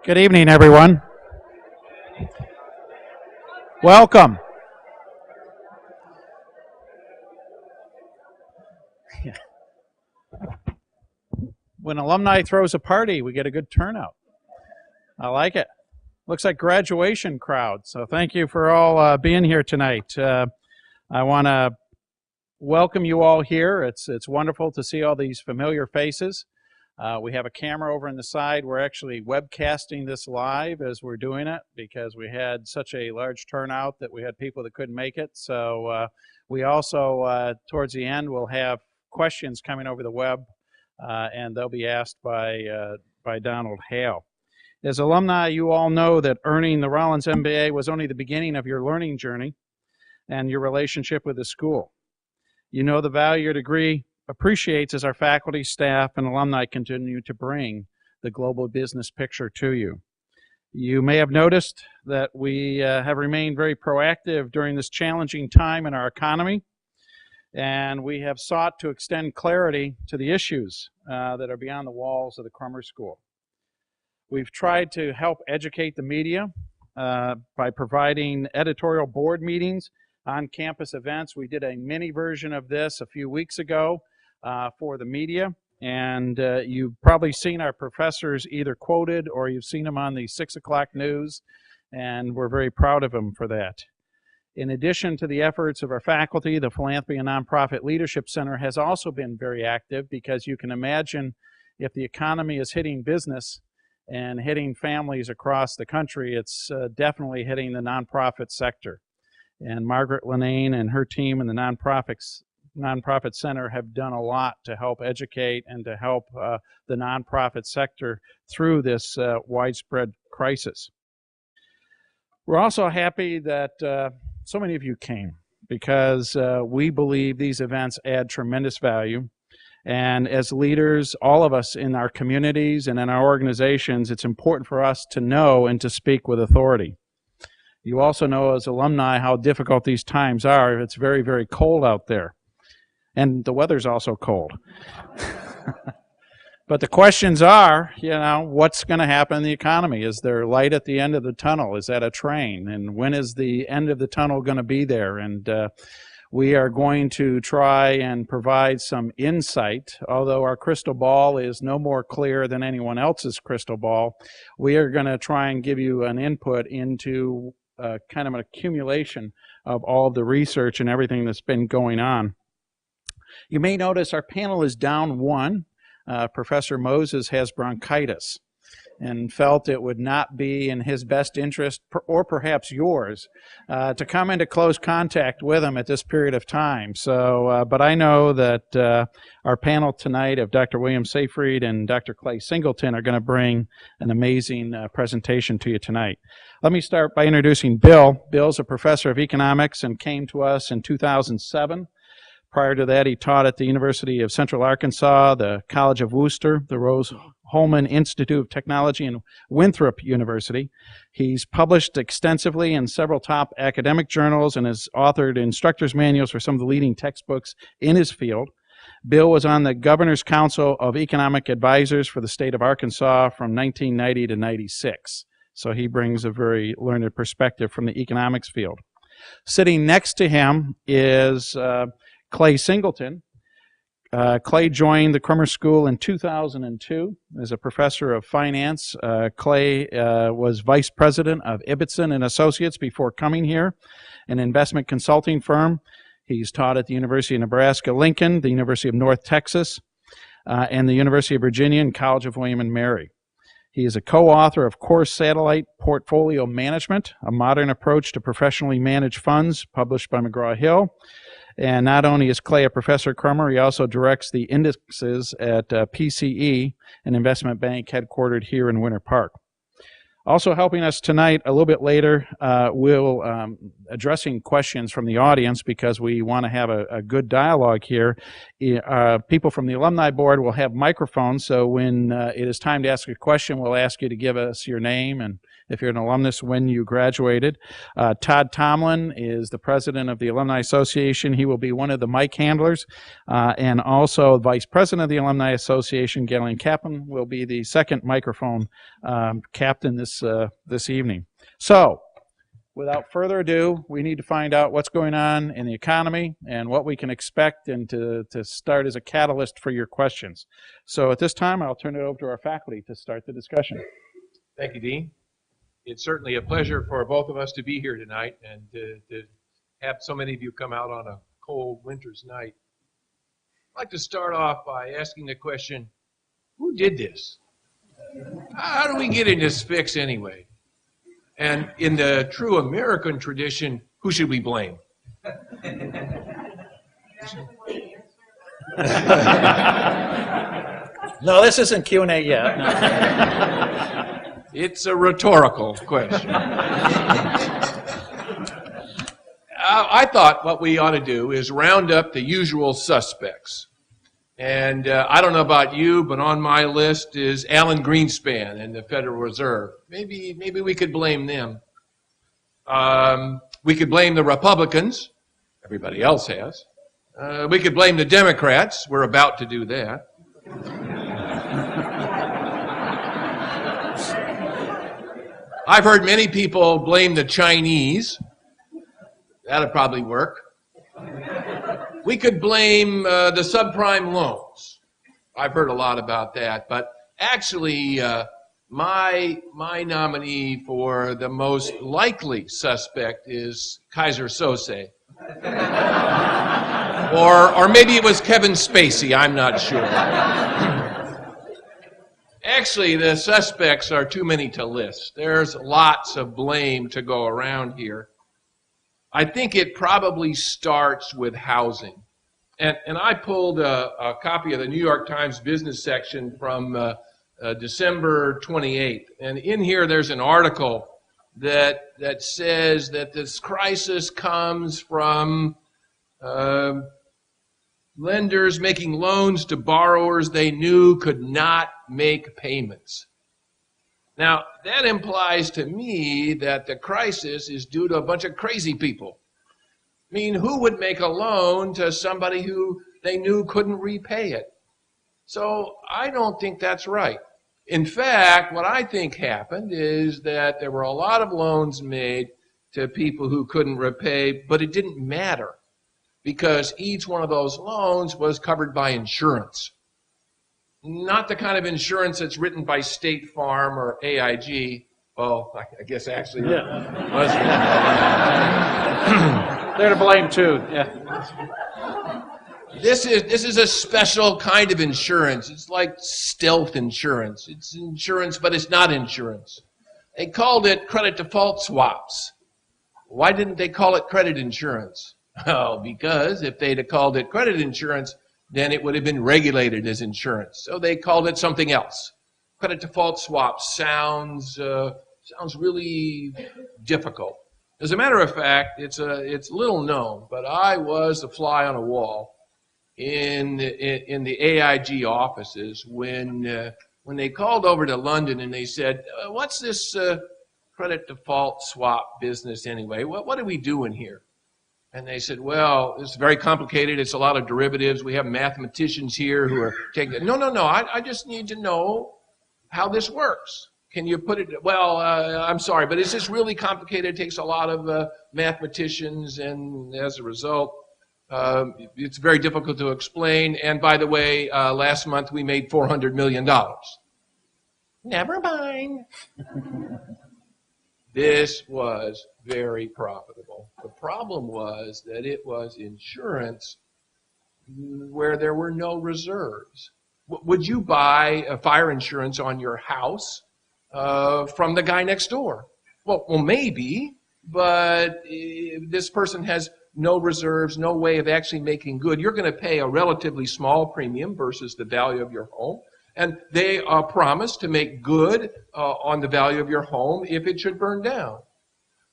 Good evening, everyone. Welcome. When alumni throws a party, we get a good turnout. I like it. Looks like graduation crowd. So thank you for all being here tonight. I want to welcome you all here. It's wonderful to see all these familiar faces. We have a camera over on the side. We're actually webcasting this live as we're doing it because we had such a large turnout that we had people that couldn't make it. So we also, towards the end, will have questions coming over the web, and they'll be asked by Donald Hale. As alumni, you all know that earning the Rollins MBA was only the beginning of your learning journey and your relationship with the school. You know the value your degree appreciates as our faculty, staff, and alumni continue to bring the global business picture to you. You may have noticed that we have remained very proactive during this challenging time in our economy, and we have sought to extend clarity to the issues that are beyond the walls of the Crummer School. We've tried to help educate the media by providing editorial board meetings, on-campus events. We did a mini version of this a few weeks ago for the media, and you've probably seen our professors either quoted or you've seen them on the 6 o'clock news, and we're very proud of them for that. In addition to the efforts of our faculty, the Philanthropy and Nonprofit Leadership Center has also been very active, because you can imagine if the economy is hitting business and hitting families across the country, it's definitely hitting the nonprofit sector. And Margaret Linane and her team in the Nonprofit Center have done a lot to help educate and to help the nonprofit sector through this widespread crisis. We're also happy that so many of you came, because we believe these events add tremendous value. And as leaders, all of us in our communities and in our organizations, it's important for us to know and to speak with authority. You also know as alumni how difficult these times are. It's very, very cold out there. And the weather's also cold. But the questions are, what's going to happen in the economy? Is there light at the end of the tunnel? Is that a train? And when is the end of the tunnel going to be there? And we are going to try and provide some insight. Although our crystal ball is no more clear than anyone else's crystal ball, we are going to try and give you an input into kind of an accumulation of all of the research and everything that's been going on. You may notice our panel is down one. Professor Moses has bronchitis and felt it would not be in his best interest, or perhaps yours, to come into close contact with him at this period of time. So, but I know that our panel tonight of Dr. William Seyfried and Dr. Clay Singleton are going to bring an amazing presentation to you tonight. Let me start by introducing Bill. Bill's a professor of economics and came to us in 2007. Prior to that, he taught at the University of Central Arkansas, the College of Worcester, the Rose-Hulman Institute of Technology, and Winthrop University. He's published extensively in several top academic journals and has authored instructor's manuals for some of the leading textbooks in his field. Bill was on the Governor's Council of Economic Advisors for the state of Arkansas from 1990 to 96. So he brings a very learned perspective from the economics field. Sitting next to him is Clay Singleton. Clay joined the Crummer School in 2002 as a professor of finance. Clay was vice president of Ibbotson and Associates before coming here, an investment consulting firm. He's taught at the University of Nebraska-Lincoln, the University of North Texas, and the University of Virginia and College of William and Mary. He is a co-author of Core Satellite Portfolio Management, a modern approach to professionally managed funds, published by McGraw-Hill. And not only is Clay a professor at Crummer, he also directs the indexes at PCE, an investment bank headquartered here in Winter Park. Also helping us tonight a little bit later, we'll addressing questions from the audience because we want to have a good dialogue here. People from the Alumni Board will have microphones, so when it is time to ask a question, we'll ask you to give us your name and if you're an alumnus, when you graduated. Todd Tomlin is the president of the Alumni Association. He will be one of the mic handlers. And also vice president of the Alumni Association, Galen Kaplan, will be the second microphone captain this evening. So, without further ado, we need to find out what's going on in the economy and what we can expect and to start as a catalyst for your questions. So at this time, I'll turn it over to our faculty to start the discussion. Thank you, Dean. It's certainly a pleasure for both of us to be here tonight and to have so many of you come out on a cold winter's night. I'd like to start off by asking the question, who did this? How do we get in this fix anyway? And in the true American tradition, who should we blame? No, this isn't Q&A yet. No. It's a rhetorical question. I thought what we ought to do is round up the usual suspects. And I don't know about you, but on my list is Alan Greenspan and the Federal Reserve. Maybe we could blame them. We could blame the Republicans. Everybody else has. We could blame the Democrats. We're about to do that. I've heard many people blame the Chinese. That'll probably work. We could blame the subprime loans. I've heard a lot about that. But actually, my nominee for the most likely suspect is Kaiser Sose. Or maybe it was Kevin Spacey. I'm not sure. Actually, the suspects are too many to list. There's lots of blame to go around here. I think it probably starts with housing. And I pulled a copy of the New York Times business section from December 28th. And in here there's an article that says that this crisis comes from lenders making loans to borrowers they knew could not make payments. Now, that implies to me that the crisis is due to a bunch of crazy people. I mean, who would make a loan to somebody who they knew couldn't repay it? So I don't think that's right. In fact, what I think happened is that there were a lot of loans made to people who couldn't repay, but it didn't matter because each one of those loans was covered by insurance. Not the kind of insurance that's written by State Farm or AIG. Well, I guess actually was. They're to blame too. Yeah. This is a special kind of insurance. It's like stealth insurance. It's insurance, but it's not insurance. They called it credit default swaps. Why didn't they call it credit insurance? Oh, because if they'd have called it credit insurance, then it would have been regulated as insurance. So they called it something else. Credit default swap sounds really difficult. As a matter of fact, it's little known, but I was a fly on a wall in the AIG offices when they called over to London and they said, "What's this credit default swap business anyway? What are we doing here?" And they said, "Well, it's very complicated. It's a lot of derivatives. We have mathematicians here who are taking it." No. I just need to know how this works. Can you put it? Well, I'm sorry, but it's just really complicated. It takes a lot of mathematicians, and as a result, it's very difficult to explain. And by the way, last month we made $400 million. Never mind. This was very profitable. The problem was that it was insurance where there were no reserves. Would you buy a fire insurance on your house from the guy next door? Well, maybe, but this person has no reserves, no way of actually making good. You're going to pay a relatively small premium versus the value of your home. And they promise to make good on the value of your home if it should burn down.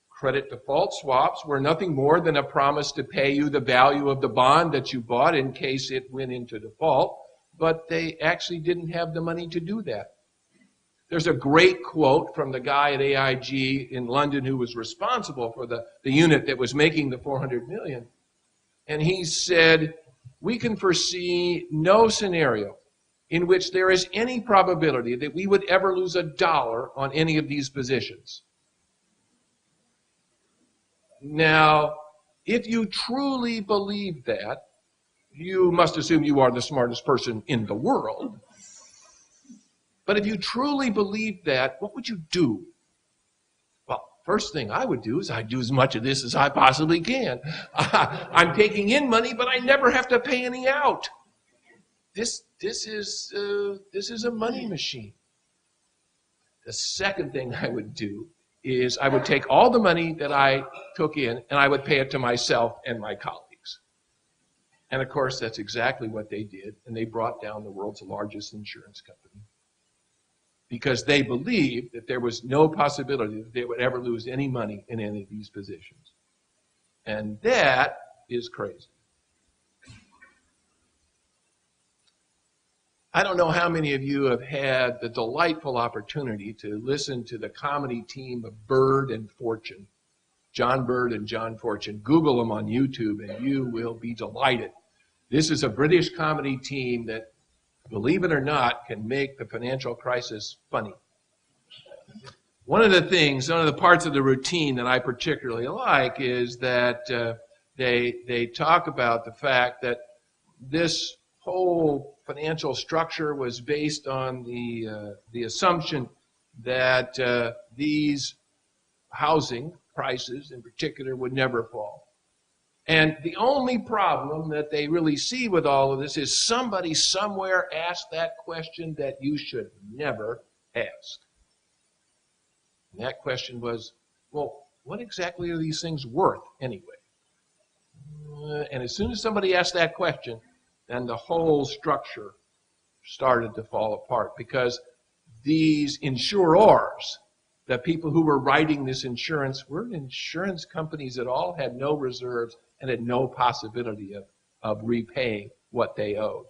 Credit default swaps were nothing more than a promise to pay you the value of the bond that you bought in case it went into default, but they actually didn't have the money to do that. There's a great quote from the guy at AIG in London who was responsible for the unit that was making the $400 million. And he said, "We can foresee no scenario in which there is any probability that we would ever lose a dollar on any of these positions." Now, if you truly believe that, you must assume you are the smartest person in the world. But if you truly believe that, what would you do? Well, first thing I would do is I'd do as much of this as I possibly can. I'm taking in money, but I never have to pay any out. This is a money machine. The second thing I would do is I would take all the money that I took in and I would pay it to myself and my colleagues. And of course, that's exactly what they did, and they brought down the world's largest insurance company because they believed that there was no possibility that they would ever lose any money in any of these positions. And that is crazy. I don't know how many of you have had the delightful opportunity to listen to the comedy team of Bird and Fortune, John Bird and John Fortune. Google them on YouTube and you will be delighted. This is a British comedy team that, believe it or not, can make the financial crisis funny. One of the parts of the routine that I particularly like is that they talk about the fact that this whole financial structure was based on the assumption that these housing prices in particular would never fall. And the only problem that they really see with all of this is somebody somewhere asked that question that you should never ask. And that question was, well, what exactly are these things worth anyway? And as soon as somebody asked that question, then the whole structure started to fall apart because these insurers, the people who were writing this insurance, weren't insurance companies at all, had no reserves and had no possibility of repaying what they owed.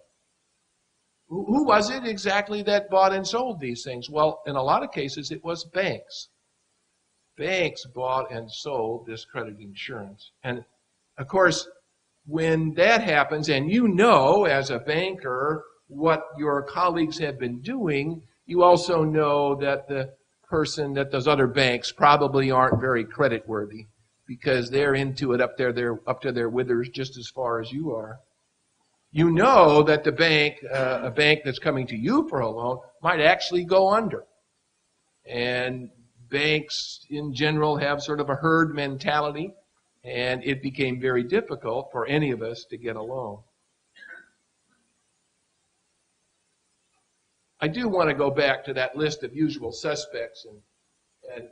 Who was it exactly that bought and sold these things? Well, in a lot of cases, it was banks. Banks bought and sold this credit insurance. And of course, when that happens, and you know as a banker what your colleagues have been doing, you also know that the person that those other banks probably aren't very creditworthy because they're into it they're up to their withers just as far as you are. You know that the bank, a bank that's coming to you for a loan, might actually go under. And banks in general have sort of a herd mentality. And it became very difficult for any of us to get a loan. I do want to go back to that list of usual suspects and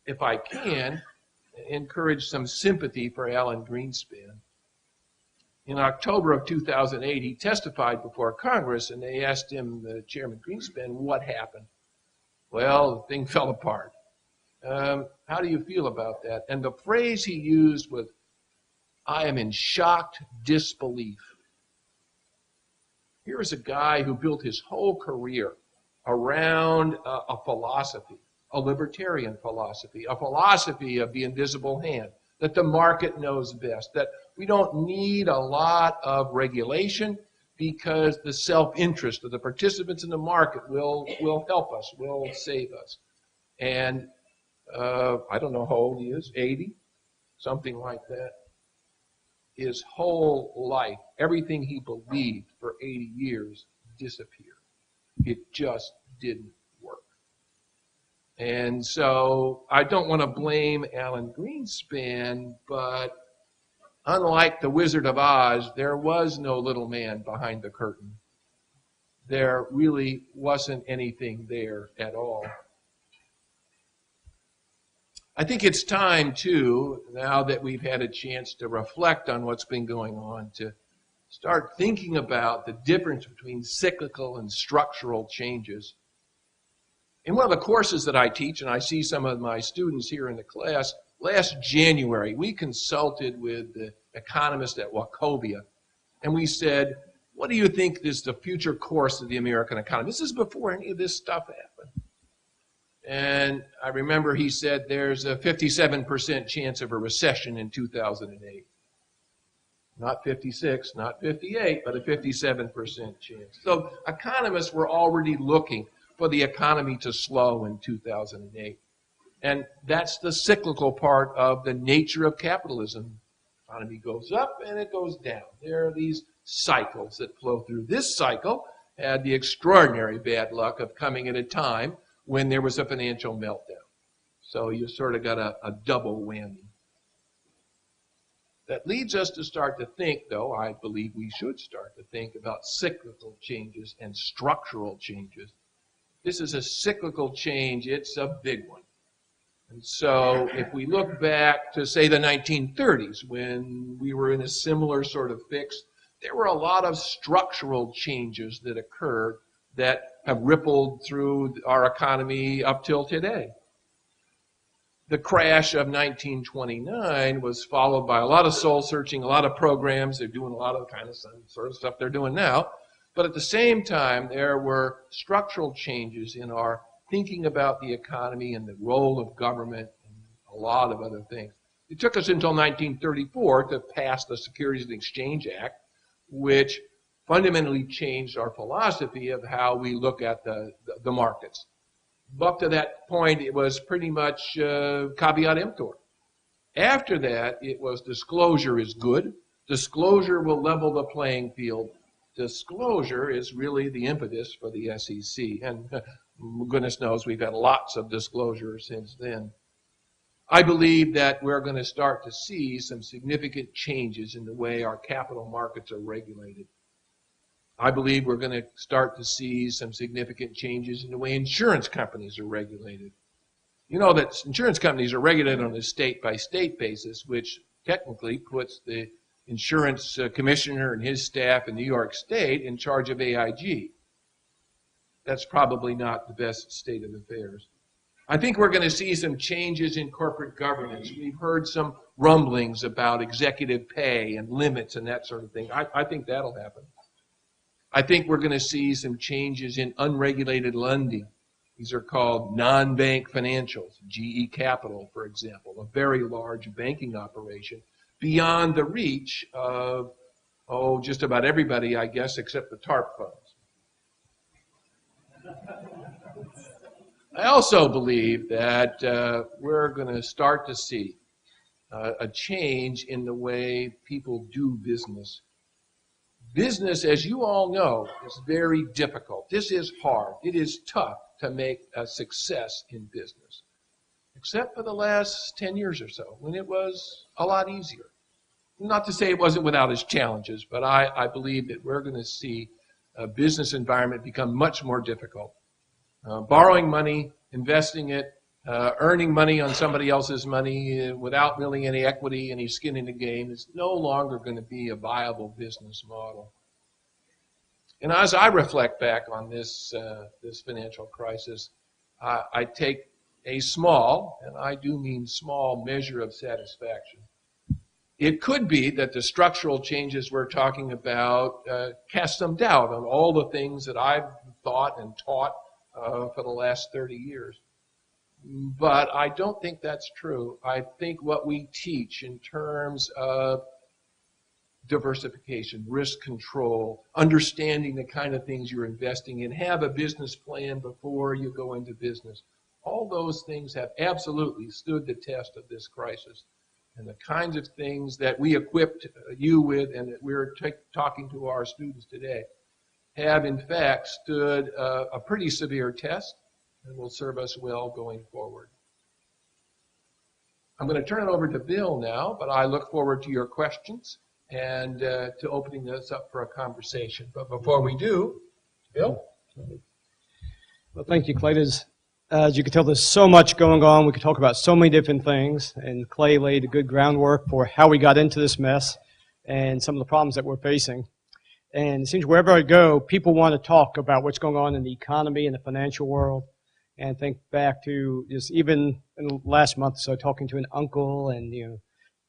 if I can, encourage some sympathy for Alan Greenspan. In October of 2008, he testified before Congress, and they asked him, Chairman Greenspan, what happened? Well, the thing fell apart. How do you feel about that? And the phrase he used was, "I am in shocked disbelief." Here is a guy who built his whole career around a philosophy, a libertarian philosophy, a philosophy of the invisible hand, that the market knows best, that we don't need a lot of regulation because the self-interest of the participants in the market will help us, will save us. And I don't know how old he is, 80, something like that. His whole life, everything he believed for 80 years disappeared. It just didn't work. And so I don't want to blame Alan Greenspan, but unlike the Wizard of Oz, there was no little man behind the curtain. There really wasn't anything there at all. I think it's time, too, now that we've had a chance to reflect on what's been going on, to start thinking about the difference between cyclical and structural changes. In one of the courses that I teach, and I see some of my students here in the class, last January we consulted with the economist at Wachovia, and we said, what do you think is the future course of the American economy? This is before any of this stuff happened. And I remember he said there's a 57% chance of a recession in 2008. Not 56, not 58, but a 57% chance. So economists were already looking for the economy to slow in 2008. And that's the cyclical part of the nature of capitalism. The economy goes up and it goes down. There are these cycles that flow through. This cycle had the extraordinary bad luck of coming at a time when there was a financial meltdown. So you sort of got a double whammy. That leads us to start to think, though, I believe we should start to think about cyclical changes and structural changes. This is a cyclical change. It's a big one. And so if we look back to, say, the 1930s, when we were in a similar sort of fix, there were a lot of structural changes that occurred that have rippled through our economy up till today. The crash of 1929 was followed by a lot of soul searching, a lot of programs. They're doing a lot of the kind of sort of stuff they're doing now. But at the same time, there were structural changes in our thinking about the economy and the role of government and a lot of other things. It took us until 1934 to pass the Securities and Exchange Act, which fundamentally changed our philosophy of how we look at the markets. Up to that point, it was pretty much caveat emptor. After that, it was disclosure is good. Disclosure will level the playing field. Disclosure is really the impetus for the SEC. And goodness knows we've had lots of disclosure since then. I believe that we're going to start to see some significant changes in the way our capital markets are regulated. I believe we're going to start to see some significant changes in the way insurance companies are regulated. You know that insurance companies are regulated on a state-by-state basis, which technically puts the insurance commissioner and his staff in New York State in charge of AIG. That's probably not the best state of affairs. I think we're going to see some changes in corporate governance. We've heard some rumblings about executive pay and limits and that sort of thing. I think that'll happen. I think we're going to see some changes in unregulated lending. These are called non-bank financials, GE Capital, for example, a very large banking operation beyond the reach of, just about everybody, I guess, except the TARP funds. I also believe that we're going to start to see a change in the way people do business. Business, as you all know, is very difficult. This is hard. It is tough to make a success in business, except for the last 10 years or so, when it was a lot easier. Not to say it wasn't without its challenges, but I believe that we're going to see a business environment become much more difficult. Borrowing money, investing it, earning money on somebody else's money without really any equity, any skin in the game is no longer going to be a viable business model. And as I reflect back on this financial crisis, I take a small, and I do mean small, measure of satisfaction. It could be that the structural changes we're talking about cast some doubt on all the things that I've thought and taught for the last 30 years. But I don't think that's true. I think what we teach in terms of diversification, risk control, understanding the kind of things you're investing in, have a business plan before you go into business, all those things have absolutely stood the test of this crisis. And the kinds of things that we equipped you with and that we're talking to our students today have in fact stood a pretty severe test and will serve us well going forward. I'm going to turn it over to Bill now, but I look forward to your questions and to opening this up for a conversation. But before we do, Bill? Well, thank you, Clay. As you can tell, there's so much going on. We could talk about so many different things, and Clay laid a good groundwork for how we got into this mess and some of the problems that we're facing. And it seems wherever I go, people want to talk about what's going on in the economy and the financial world. And think back to just even in the last month or so, talking to an uncle and,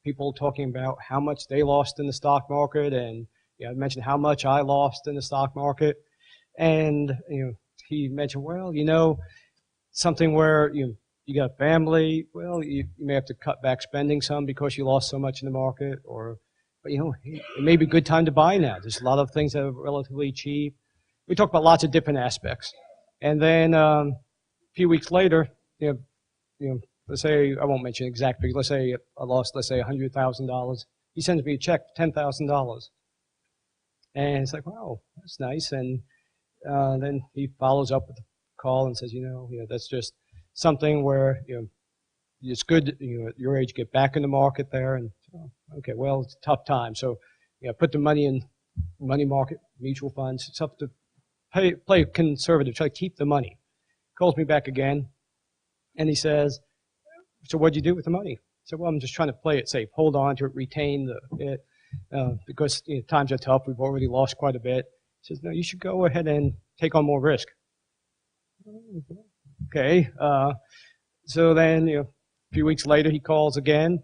people talking about how much they lost in the stock market. And, I mentioned how much I lost in the stock market. And, he mentioned, well, something where, you got a family, well, you may have to cut back spending some because you lost so much in the market, but it may be a good time to buy now. There's a lot of things that are relatively cheap. We talk about lots of different aspects. And then a few weeks later, let's say, I won't mention exact figures, let's say I lost, let's say $100,000. He sends me a check for $10,000. And it's like, wow, that's nice. And then he follows up with a call and says, that's just something where, it's good, at your age, get back in the market there. And okay, well, it's a tough time. So, put the money in money market, mutual funds. It's up to play conservative, try to keep the money. Calls me back again, and he says, so what'd you do with the money? I said, well, I'm just trying to play it safe, hold on to it, retain it, because times are tough. We've already lost quite a bit. He says, no, you should go ahead and take on more risk. Okay. So then, a few weeks later, he calls again,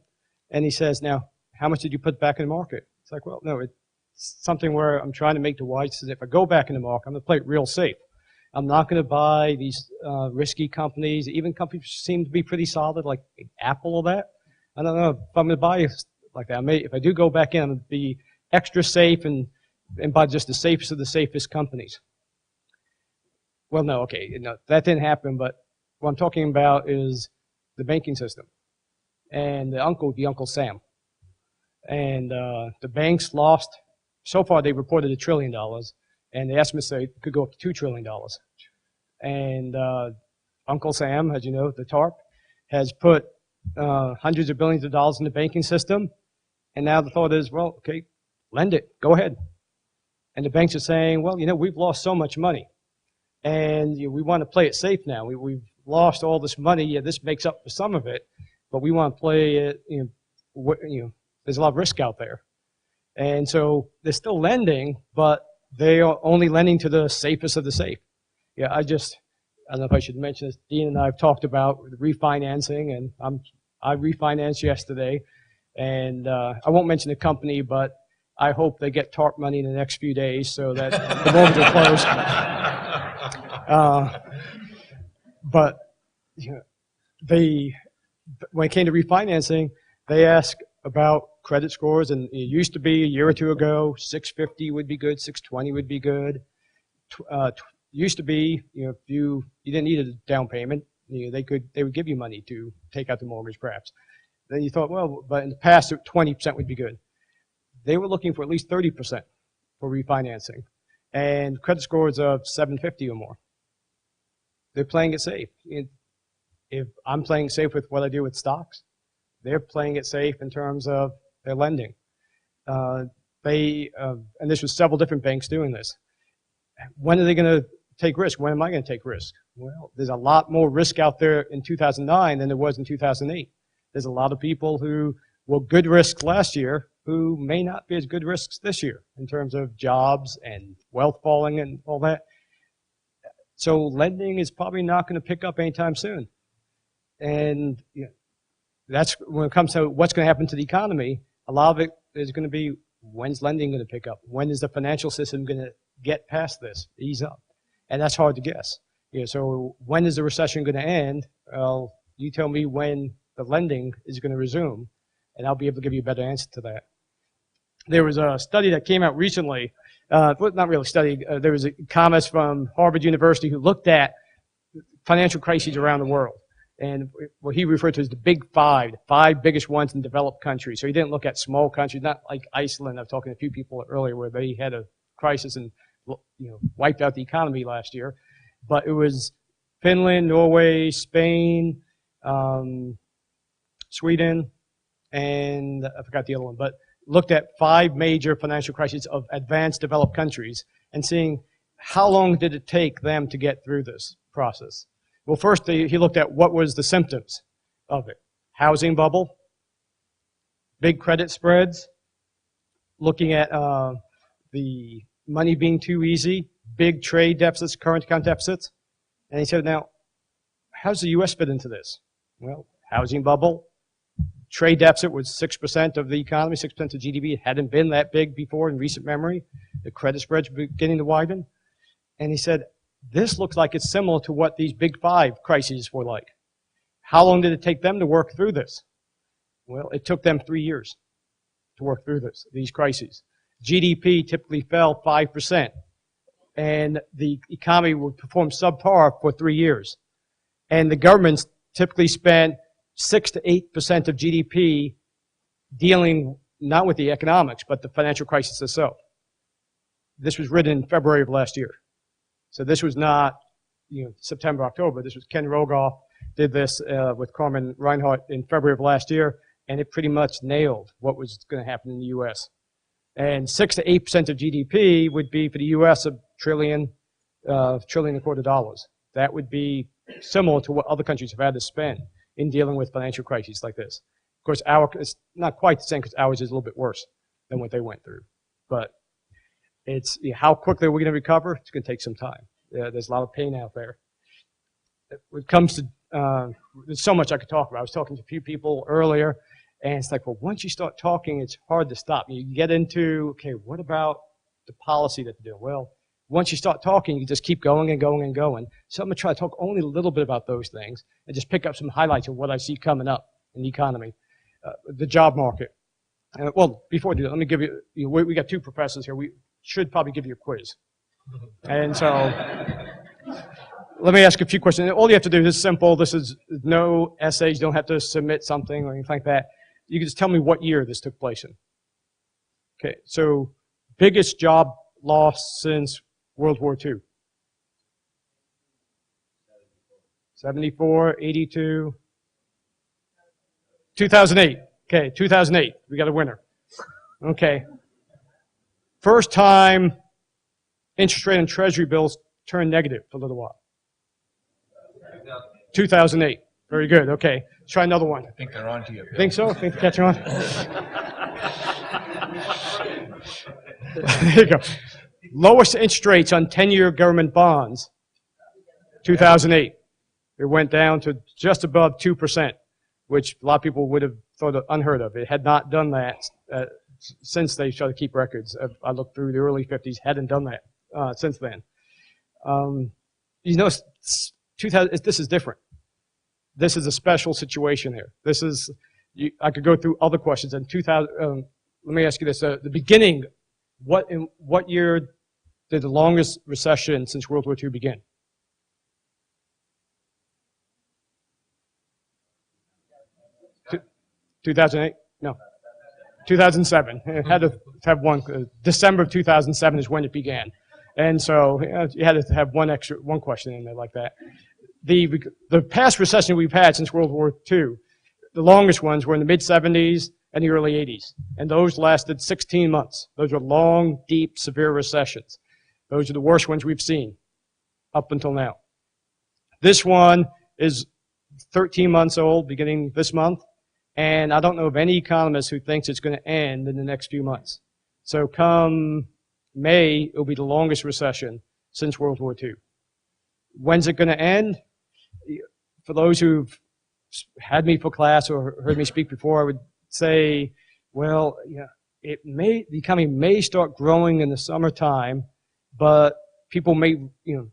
and he says, now, how much did you put back in the market? It's like, well, no, it's something where I'm trying to make the wise decision. If I go back in the market, I'm going to play it real safe. I'm not going to buy these risky companies, even companies seem to be pretty solid, like Apple or that. I don't know if I'm going to buy like that. If I do go back in, I'm going to be extra safe and buy just the safest of the safest companies. Well, no, okay, that didn't happen, but what I'm talking about is the banking system. And the uncle would be Uncle Sam. And the banks lost, so far they've reported $1 trillion, and the estimates say it could go up to $2 trillion. And Uncle Sam, as you know, the TARP, has put hundreds of billions of dollars in the banking system, and now the thought is, well, okay, lend it, go ahead. And the banks are saying, well, we've lost so much money, and we want to play it safe now. We've lost all this money. Yeah, this makes up for some of it, but we want to play it. There's a lot of risk out there, and so they're still lending, but they are only lending to the safest of the safe. Yeah, I don't know if I should mention this. Dean and I have talked about refinancing, and I refinanced yesterday, and I won't mention the company, but I hope they get TARP money in the next few days so that the mortgage will close. But when it came to refinancing, they asked about credit scores, and it used to be a year or two ago, 650 would be good, 620 would be good. Used to be, if you didn't need a down payment, they would give you money to take out the mortgage, perhaps. Then you thought, well, but in the past, 20% would be good. They were looking for at least 30% for refinancing, and credit scores of 750 or more. They're playing it safe. If I'm playing safe with what I do with stocks, they're playing it safe in terms of their lending. And this was several different banks doing this. When are they going to take risk? When am I going to take risk? Well, there's a lot more risk out there in 2009 than there was in 2008. There's a lot of people who were good risks last year who may not be as good risks this year in terms of jobs and wealth falling and all that. So lending is probably not going to pick up anytime soon. And that's when it comes to what's going to happen to the economy, a lot of it is going to be, when's lending going to pick up? When is the financial system going to get past this, ease up? And that's hard to guess. So when is the recession going to end? Well, you tell me when the lending is going to resume, and I'll be able to give you a better answer to that. There was a study that came out recently, well, not really a study, there was economists from Harvard University who looked at financial crises around the world. And what he referred to as the big five, the five biggest ones in developed countries. So he didn't look at small countries, not like Iceland. I was talking to a few people earlier where they had a crisis and wiped out the economy last year. But it was Finland, Norway, Spain, Sweden, and I forgot the other one. But looked at five major financial crises of advanced developed countries and seeing how long did it take them to get through this process. Well, first he looked at what was the symptoms of it. Housing bubble, big credit spreads, looking at the money being too easy, big trade deficits, current account deficits. And he said, now, how's the U.S. fit into this? Well, housing bubble, trade deficit was 6% of the economy, 6% of GDP. It hadn't been that big before in recent memory. The credit spreads were beginning to widen. And he said, this looks like it's similar to what these big five crises were like. How long did it take them to work through this? Well, it took them 3 years to work through these crises. GDP typically fell 5%, and the economy would perform subpar for 3 years. And the governments typically spent 6 to 8% of GDP dealing not with the economics, but the financial crisis itself. This was written in February of last year. So this was not, September, October. This was Ken Rogoff did this with Carmen Reinhart in February of last year, and it pretty much nailed what was going to happen in the U.S. And 6 to 8% of GDP would be for the U.S. $1 trillion and a quarter dollars. That would be similar to what other countries have had to spend in dealing with financial crises like this. Of course, it's not quite the same because ours is a little bit worse than what they went through. But it's how quickly are we going to recover? It's going to take some time. There's a lot of pain out there. When it comes to, there's so much I could talk about. I was talking to a few people earlier, and it's like, well, once you start talking, it's hard to stop. You get into, okay, what about the policy that they're doing? Well, once you start talking, you just keep going and going and going. So I'm going to try to talk only a little bit about those things and just pick up some highlights of what I see coming up in the economy. The job market. Well, before I do that, let me give you, we got two professors here. We should probably give you a quiz. And so let me ask a few questions. All you have to do is simple. This is no essays. You don't have to submit something or anything like that. You can just tell me what year this took place in. Okay, so biggest job loss since World War II. 74, 82, 2008. Okay, 2008. We got a winner. Okay. First time interest rate on Treasury bills turned negative for a little while. 2008. Very good. Okay. Let's try another one. I think they're on to you. Think so? Think they're catching on? There you go. Lowest interest rates on 10-year government bonds, 2008. It went down to just above 2%, which a lot of people would have thought unheard of. It had not done that since they started to keep records. I looked through the early 50s, hadn't done that since then. You know, 2000, this is different. This is a special situation here. This is, I could go through other questions. In 2000, let me ask you this. The beginning, what year did the longest recession since World War II begin? Two, 2008? No. 2007. It had to have one. December of 2007 is when it began. And so you had to have one question in there like that. The past recession we've had since World War II, the longest ones were in the mid-70s and the early 80s. And those lasted 16 months. Those were long, deep, severe recessions. Those are the worst ones we've seen up until now. This one is 13 months old, beginning this month. And I don't know of any economist who thinks it's going to end in the next few months. So come May, it'll be the longest recession since World War II. When's it going to end? For those who've had me for class or heard me speak before, I would say, well, yeah, the economy may start growing in the summertime, but people may,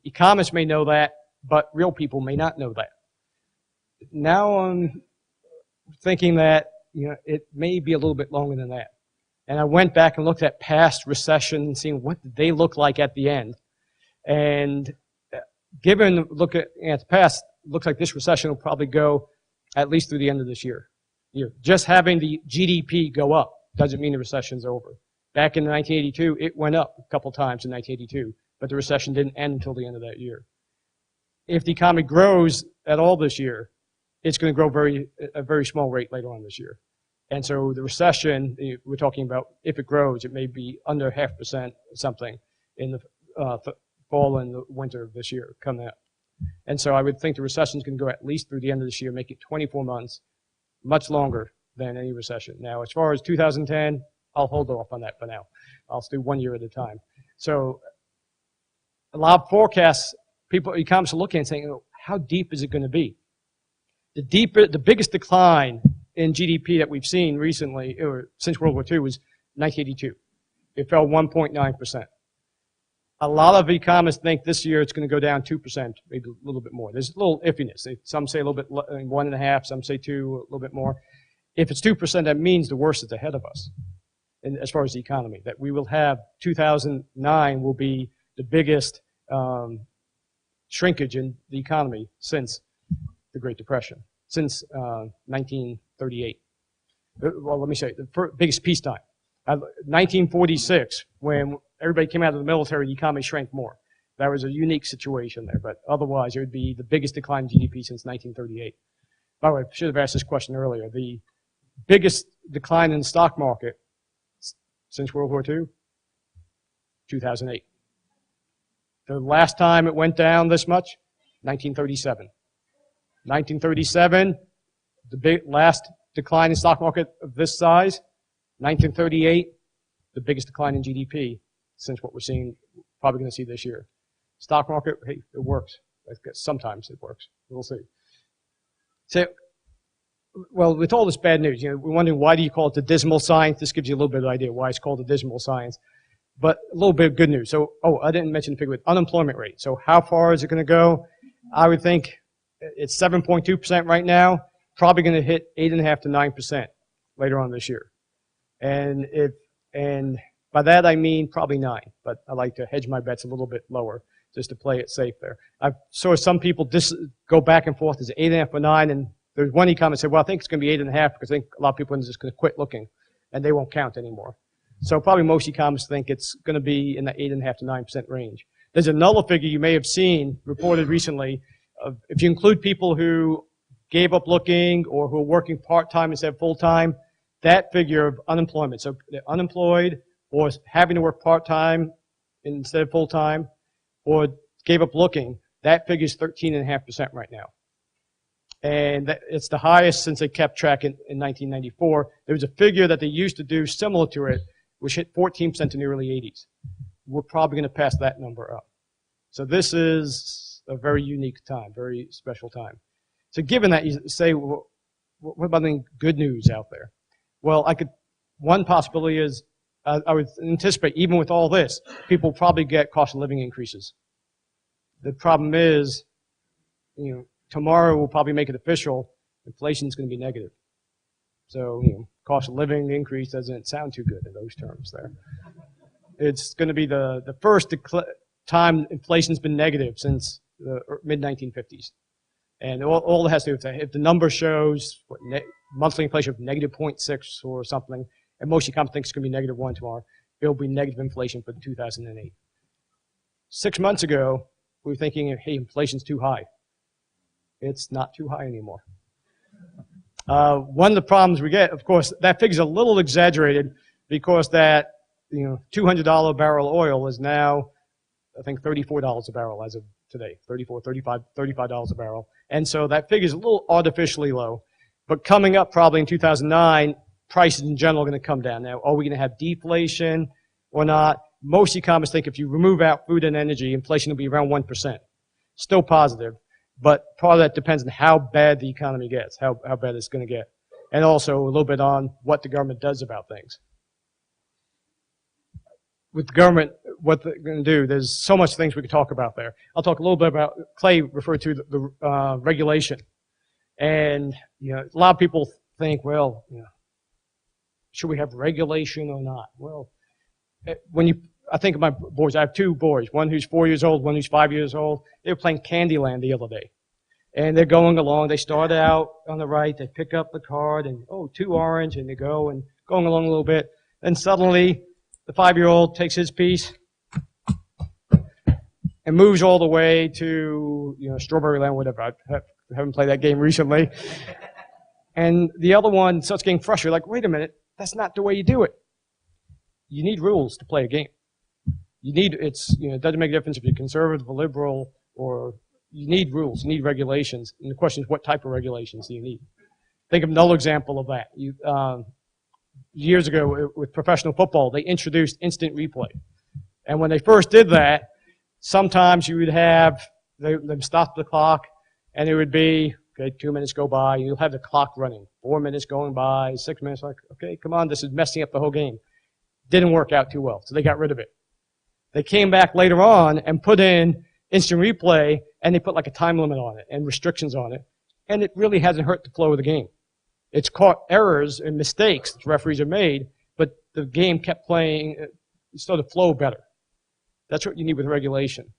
economists may know that, but real people may not know that. Now I'm thinking that, it may be a little bit longer than that. And I went back and looked at past recessions and seeing what did they look like at the end. And given look at the past, looks like this recession will probably go at least through the end of this year. Just having the GDP go up doesn't mean the recession's over. Back in 1982, it went up a couple times in 1982, but the recession didn't end until the end of that year. If the economy grows at all this year, it's going to grow a very small rate later on this year. And so the recession, we're talking about, if it grows, it may be under 0.5% something in the fall and the winter of this year coming up. And so I would think the recession is going to go at least through the end of this year, make it 24 months, much longer than any recession. Now, as far as 2010, I'll hold off on that for now. I'll do 1 year at a time. So a lot of forecasts, economists are looking and saying, oh, how deep is it going to be? The biggest decline in GDP that we've seen recently, or since World War II, was 1982. It fell 1.9%. A lot of economists think this year it's going to go down 2%, maybe a little bit more. There's a little iffiness. Some say a little bit, 1.5%, some say 2%, a little bit more. If it's 2%, that means the worst is ahead of us, as far as the economy. That we will have 2009 will be the biggest shrinkage in the economy since the Great Depression, since 1938. Well, let me say, the biggest peacetime. 1946, when everybody came out of the military, the economy shrank more. That was a unique situation there, but otherwise it would be the biggest decline in GDP since 1938. By the way, I should have asked this question earlier. The biggest decline in the stock market since World War II, 2008. The last time it went down this much, 1937. 1937, the last decline in stock market of this size. 1938, the biggest decline in GDP since what we're seeing, probably going to see this year. Stock market, hey, it works. Sometimes it works. We'll see. So, well, with all this bad news, we're wondering why do you call it the dismal science? This gives you a little bit of an idea why it's called the dismal science. But a little bit of good news. So, I didn't mention the figure with unemployment rate. So how far is it going to go? I would think it's 7.2% right now. Probably going to hit 8.5% to 9% later on this year. And by that I mean probably 9, but I like to hedge my bets a little bit lower just to play it safe there. I saw some people go back and forth. Is it 8.5 or 9? And there's one economist said, well, I think it's going to be 8.5 because I think a lot of people are just going to quit looking and they won't count anymore. So probably most economists think it's going to be in the 8.5 to 9% range. There's another figure you may have seen reported recently. If you include people who gave up looking or who are working part-time instead of full-time, that figure of unemployment, so they're unemployed or having to work part-time instead of full-time or gave up looking, that figure is 13.5% right now. And it's the highest since they kept track in 1994. There was a figure that they used to do similar to it, which hit 14% in the early 80s. We're probably going to pass that number up. So this is a very unique time, very special time. So given that, you say, well, what about the good news out there? Well, one possibility is, I would anticipate, even with all this, people will probably get cost of living increases. The problem is, tomorrow we'll probably make it official, inflation is going to be negative. So, cost of living increase doesn't sound too good in those terms there. It's going to be the first time inflation's been negative since the mid-1950s. And all it has to do with that, if the number shows monthly inflation of negative 0.6 or something, and most economists think it's going to be negative 1 tomorrow, it'll be negative inflation for 2008. 6 months ago, we were thinking, hey, inflation's too high. It's not too high anymore. One of the problems we get, of course, that figure's a little exaggerated because that $200 barrel oil is now, I think, $34 a barrel as of today. $35 a barrel. And so that figure is a little artificially low. But coming up probably in 2009, prices in general are going to come down. Now, are we going to have deflation or not? Most economists think if you remove out food and energy, inflation will be around 1%. Still positive. But part of that depends on how bad the economy gets, how bad it's going to get. And also a little bit on what the government does about things. With the government, what they're going to do, there's so much things we could talk about there. I'll talk a little bit about, Clay referred to the regulation. And, a lot of people think, well, should we have regulation or not? Well, I think of my boys, I have 2 boys, one who's 4 years old, one who's 5 years old. They were playing Candyland the other day. And they're going along. They start out on the right. They pick up the card and, 2 orange, and they go and going along a little bit. Then suddenly, the 5-year-old takes his piece and moves all the way to, Strawberry Land, whatever. I haven't played that game recently. And the other one starts getting frustrated, like, wait a minute, that's not the way you do it. You need rules to play a game. It doesn't make a difference if you're conservative or liberal, or you need rules, you need regulations. And the question is, what type of regulations do you need? Think of another example of that. Years ago with professional football, they introduced instant replay. And when they first did that, sometimes you would have them stop the clock, and it would be, okay, 2 minutes go by, you'll have the clock running, 4 minutes going by, 6 minutes, like, okay, come on, this is messing up the whole game. Didn't work out too well, so they got rid of it. They came back later on and put in instant replay, and they put like a time limit on it and restrictions on it, and it really hasn't hurt the flow of the game. It's caught errors and mistakes that referees have made, but the game kept playing, it started to flow better. That's what you need with regulation.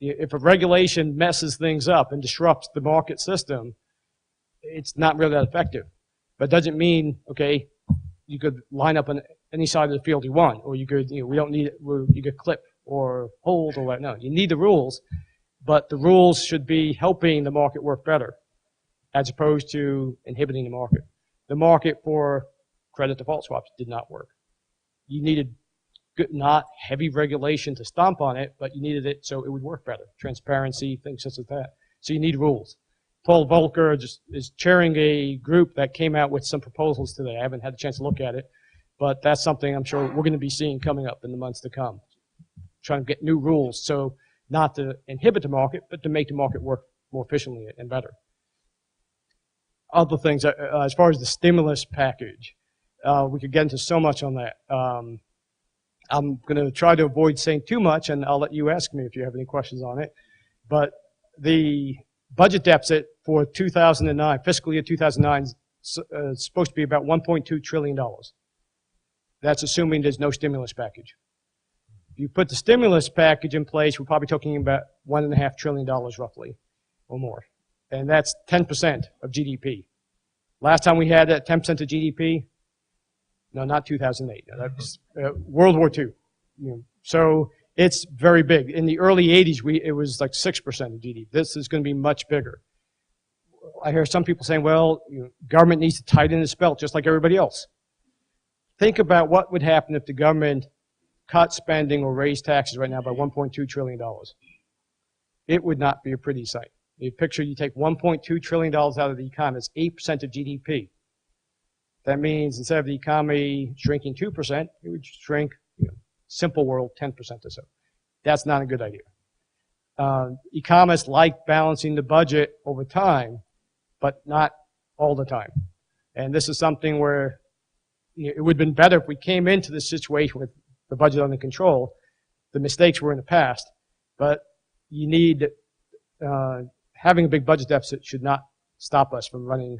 If a regulation messes things up and disrupts the market system, it's not really that effective. But it doesn't mean, okay, you could line up on any side of the field you want, or you could, we don't need it, you could clip or hold or what. No, you need the rules, but the rules should be helping the market work better as opposed to inhibiting the market. The market for credit default swaps did not work. You needed good, not heavy regulation to stomp on it, but you needed it so it would work better. Transparency, things such as that. So you need rules. Paul Volcker is chairing a group that came out with some proposals today. I haven't had a chance to look at it, but that's something I'm sure we're going to be seeing coming up in the months to come. Trying to get new rules, so not to inhibit the market, but to make the market work more efficiently and better. Other things, as far as the stimulus package, we could get into so much on that. I'm going to try to avoid saying too much, and I'll let you ask me if you have any questions on it. But the budget deficit for 2009, fiscal year 2009, is supposed to be about $1.2 trillion. That's assuming there's no stimulus package. If you put the stimulus package in place, we're probably talking about $1.5 trillion roughly, or more. And that's 10% of GDP. Last time we had that 10% of GDP, no, not 2008. No, that was World War II. So it's very big. In the early 80s, it was like 6% of GDP. This is going to be much bigger. I hear some people saying, well, government needs to tighten its belt just like everybody else. Think about what would happen if the government cut spending or raise taxes right now by $1.2 trillion. It would not be a pretty sight. You picture you take $1.2 trillion out of the economy, it's 8% of GDP. That means instead of the economy shrinking 2%, it would shrink, simple world, 10% or so. That's not a good idea. Economists like balancing the budget over time, but not all the time. And this is something where it would have been better if we came into this situation with the budget under control. The mistakes were in the past, but you need, having a big budget deficit should not stop us from running,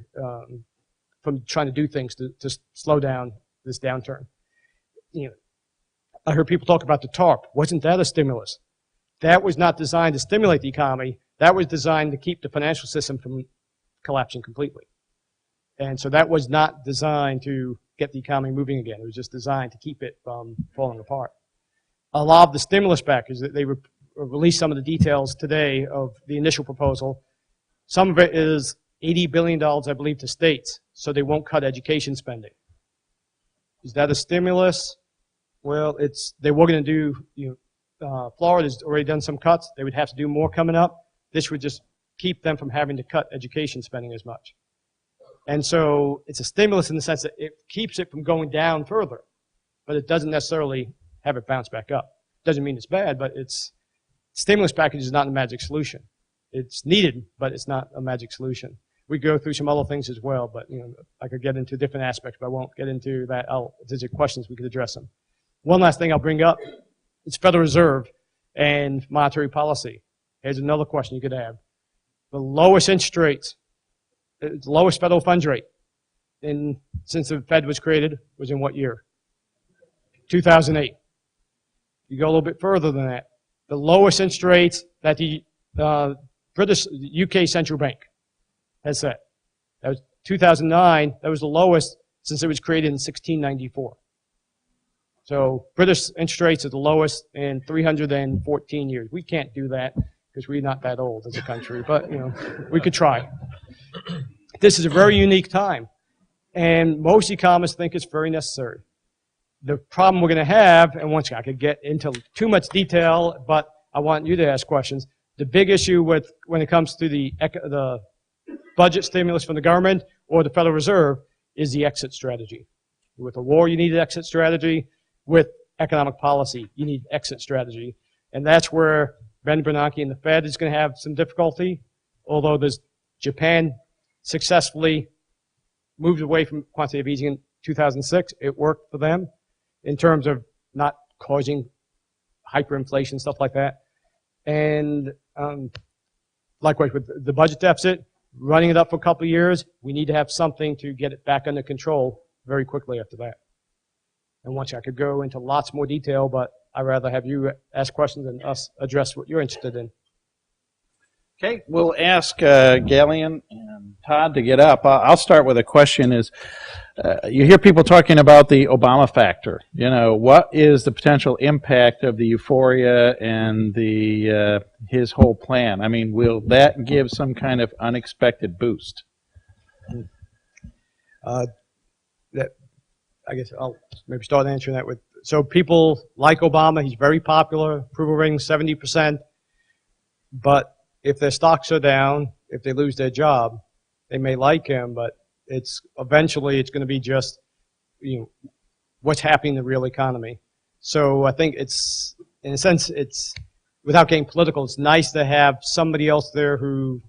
from trying to do things to slow down this downturn. I heard people talk about the TARP. Wasn't that a stimulus? That was not designed to stimulate the economy. That was designed to keep the financial system from collapsing completely. And so that was not designed to get the economy moving again. It was just designed to keep it from falling apart. A lot of the stimulus package, they released some of the details today of the initial proposal. Some of it is $80 billion, I believe, to states, so they won't cut education spending. Is that a stimulus? Well, they were going to do, Florida's already done some cuts. They would have to do more coming up. This would just keep them from having to cut education spending as much. And so it's a stimulus in the sense that it keeps it from going down further, but it doesn't necessarily have it bounce back up. Doesn't mean it's bad, but stimulus package is not a magic solution. It's needed, but it's not a magic solution. We go through some other things as well, but I could get into different aspects, but I won't get into that. If there's questions, we could address them. One last thing I'll bring up is Federal Reserve and monetary policy. Here's another question you could have. The lowest interest rates, the lowest federal funds rate since the Fed was created was in what year? 2008. You go a little bit further than that. The lowest interest rates that the UK Central Bank has set. That was 2009. That was the lowest since it was created in 1694. So British interest rates are the lowest in 314 years. We can't do that because we're not that old as a country, but we could try. This is a very unique time, and most economists think it's very necessary. The problem we're going to have, and once I could get into too much detail, but I want you to ask questions. The big issue when it comes to the budget stimulus from the government or the Federal Reserve is the exit strategy. With a war, you need an exit strategy. With economic policy. You need exit strategy. And that's where Ben Bernanke and the Fed is going to have some difficulty, although Japan successfully moved away from quantitative easing in 2006. It worked for them in terms of not causing hyperinflation, stuff like that. And likewise with the budget deficit, running it up for a couple of years, we need to have something to get it back under control very quickly after that. And once I could go into lots more detail, but I'd rather have you ask questions than us address what you're interested in. Okay, we'll ask Galen and Todd to get up. I'll start with a question is, you hear people talking about the Obama factor. You know, what is the potential impact of the euphoria and the his whole plan? I mean, will that give some kind of unexpected boost? I guess I'll maybe start answering that with, so people like Obama, he's very popular, approval rating 70%, but if their stocks are down, if they lose their job, they may like him, but eventually it's going to be just, what's happening in the real economy. So I think it's, in a sense, without getting political, it's nice to have somebody else there who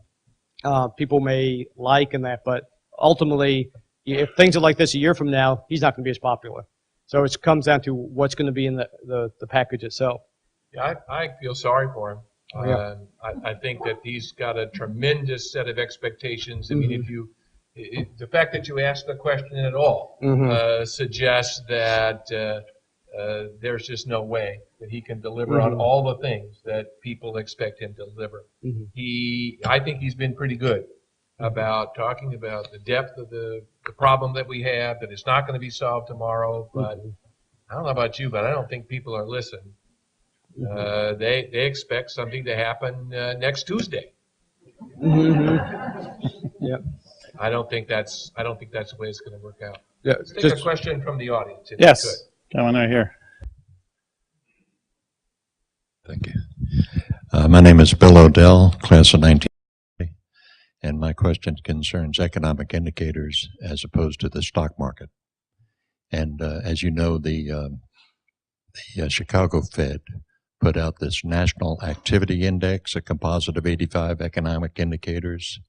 people may like and that, but ultimately, if things are like this a year from now, he's not going to be as popular. So it comes down to what's going to be in the package itself. Yeah, I feel sorry for him. Yeah. I think that he's got a tremendous set of expectations. I mean, the fact that you asked the question at all suggests that there's just no way that he can deliver on all the things that people expect him to deliver. I think he's been pretty good about talking about the depth of the problem that we have, that it's not going to be solved tomorrow. But I don't know about you, but I don't think people are listening. They expect something to happen next Tuesday. Yep. I don't think that's the way it's going to work out. Yeah. Let's take a question from the audience. If Yes, you could. come on right here. Thank you. My name is Bill Odell, class of 1980, and my question concerns economic indicators as opposed to the stock market. And as you know, the Chicago Fed put out this National Activity Index, a composite of 85 economic indicators,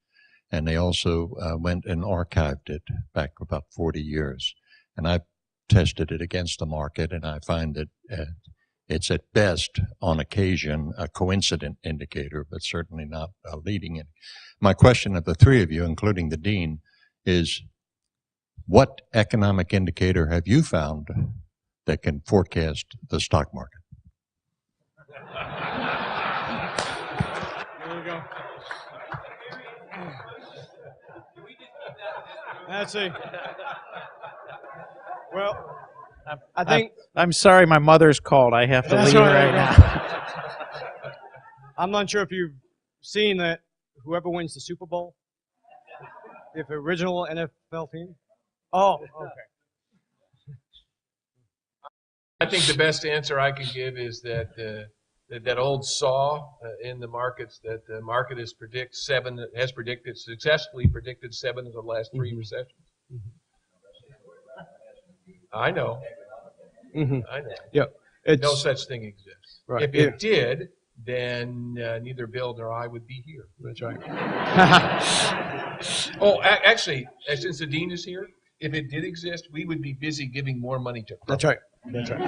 and they also went and archived it back about 40 years. And I've tested it against the market, and I find that it's at best, on occasion, a coincident indicator, but certainly not a leading indicator. My question of the three of you, including the dean, is what economic indicator have you found that can forecast the stock market? There we go. Let's see. Well, I think I'm sorry, my mother's called. I have to That's leave all right. right now. I'm not sure if you've seen that whoever wins the Super Bowl, if original NFL team. Oh, okay. I think the best answer I can give is that that old saw in the markets, that the market has successfully predicted 7 of the last 3 recessions. I know. I know. Yeah. No such thing exists. Right. If it did, then neither Bill nor I would be here. That's right. Oh, actually, since the dean is here, if it did exist, we would be busy giving more money to Crummer. That's right. That's right.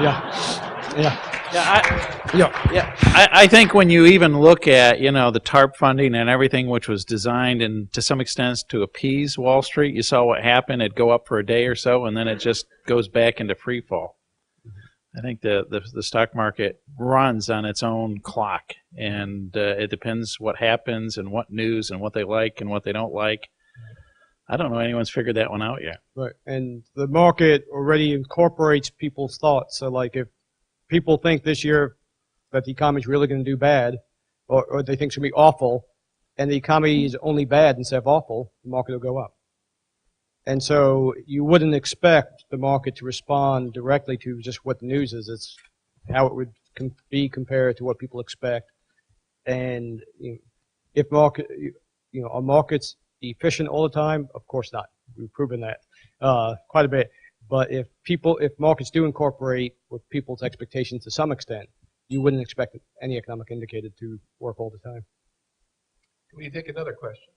Yeah. I think when you even look at, the TARP funding and everything, which was designed and to some extent to appease Wall Street, you saw what happened. It'd go up for a day or so, and then it just goes back into free fall. I think the stock market runs on its own clock, and it depends what happens and what news and what they like and what they don't like. I don't know anyone's figured that one out yet. Right. And the market already incorporates people's thoughts. So, like, if people think this year that the economy is really going to do bad, or they think it's going to be awful, and the economy is only bad instead of awful, the market will go up. And so you wouldn't expect the market to respond directly to just what the news is. It's how it would be compared to what people expect. And if are markets efficient all the time? Of course not. We've proven that quite a bit. But if markets do incorporate with people's expectations to some extent, you wouldn't expect any economic indicator to work all the time. Can we take another question?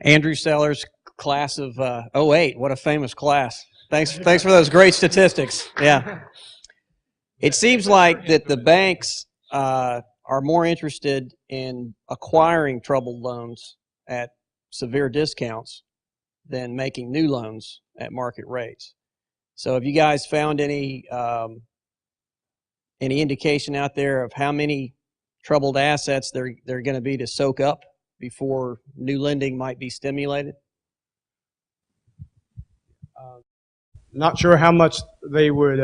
Andrew Sellers, class of '08. What a famous class. Thanks for those great statistics. Yeah. It seems like that the banks are more interested in acquiring troubled loans at severe discounts than making new loans at market rates. So have you guys found any indication out there of how many troubled assets they're going to be to soak up before new lending might be stimulated? Not sure how much they would,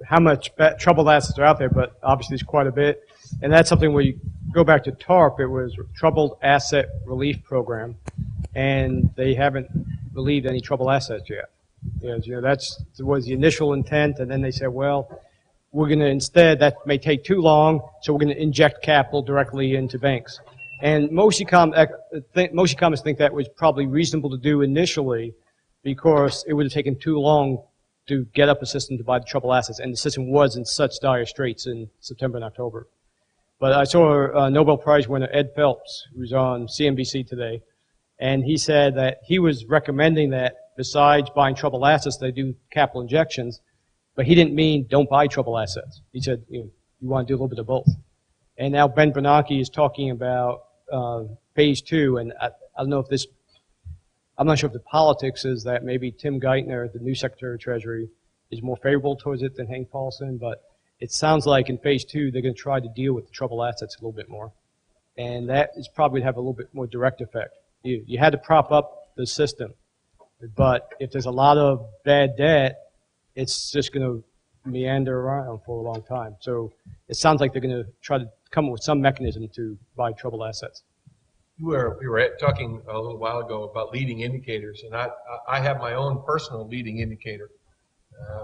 how much troubled assets are out there, but obviously it's quite a bit. And that's something where you go back to TARP, it was Troubled Asset Relief Program, and they haven't relieved any troubled assets yet. Because, that was the initial intent, and then they said, well, we're going to instead, that may take too long, so we're going to inject capital directly into banks. And most economists think that was probably reasonable to do initially, because it would have taken too long to get up a system to buy the troubled assets, and the system was in such dire straits in September and October. But I saw a Nobel Prize winner, Ed Phelps, who's on CNBC today, and he said that he was recommending that besides buying troubled assets, they do capital injections, but he didn't mean don't buy troubled assets. He said you want to do a little bit of both. And now Ben Bernanke is talking about phase 2, and I don't know if this, I'm not sure if the politics is that maybe Tim Geithner, the new Secretary of Treasury, is more favorable towards it than Hank Paulson, but it sounds like in phase 2 they're going to try to deal with the troubled assets a little bit more. And that is probably to have a little bit more direct effect. You had to prop up the system, but if there's a lot of bad debt, it's just going to meander around for a long time. So it sounds like they're going to try to come up with some mechanism to buy troubled assets. We were talking a little while ago about leading indicators, and I have my own personal leading indicator.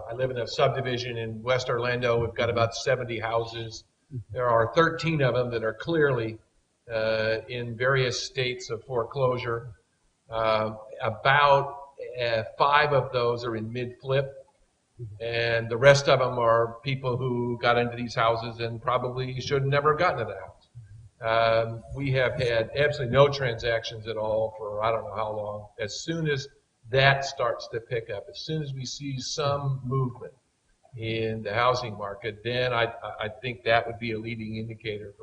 I live in a subdivision in West Orlando. We've got about 70 houses. There are 13 of them that are clearly in various states of foreclosure. About 5 of those are in mid-flip, and the rest of them are people who got into these houses and probably should have never gotten to the house. We have had absolutely no transactions at all for I don't know how long. As soon as that starts to pick up, as soon as we see some movement in the housing market, then I think that would be a leading indicator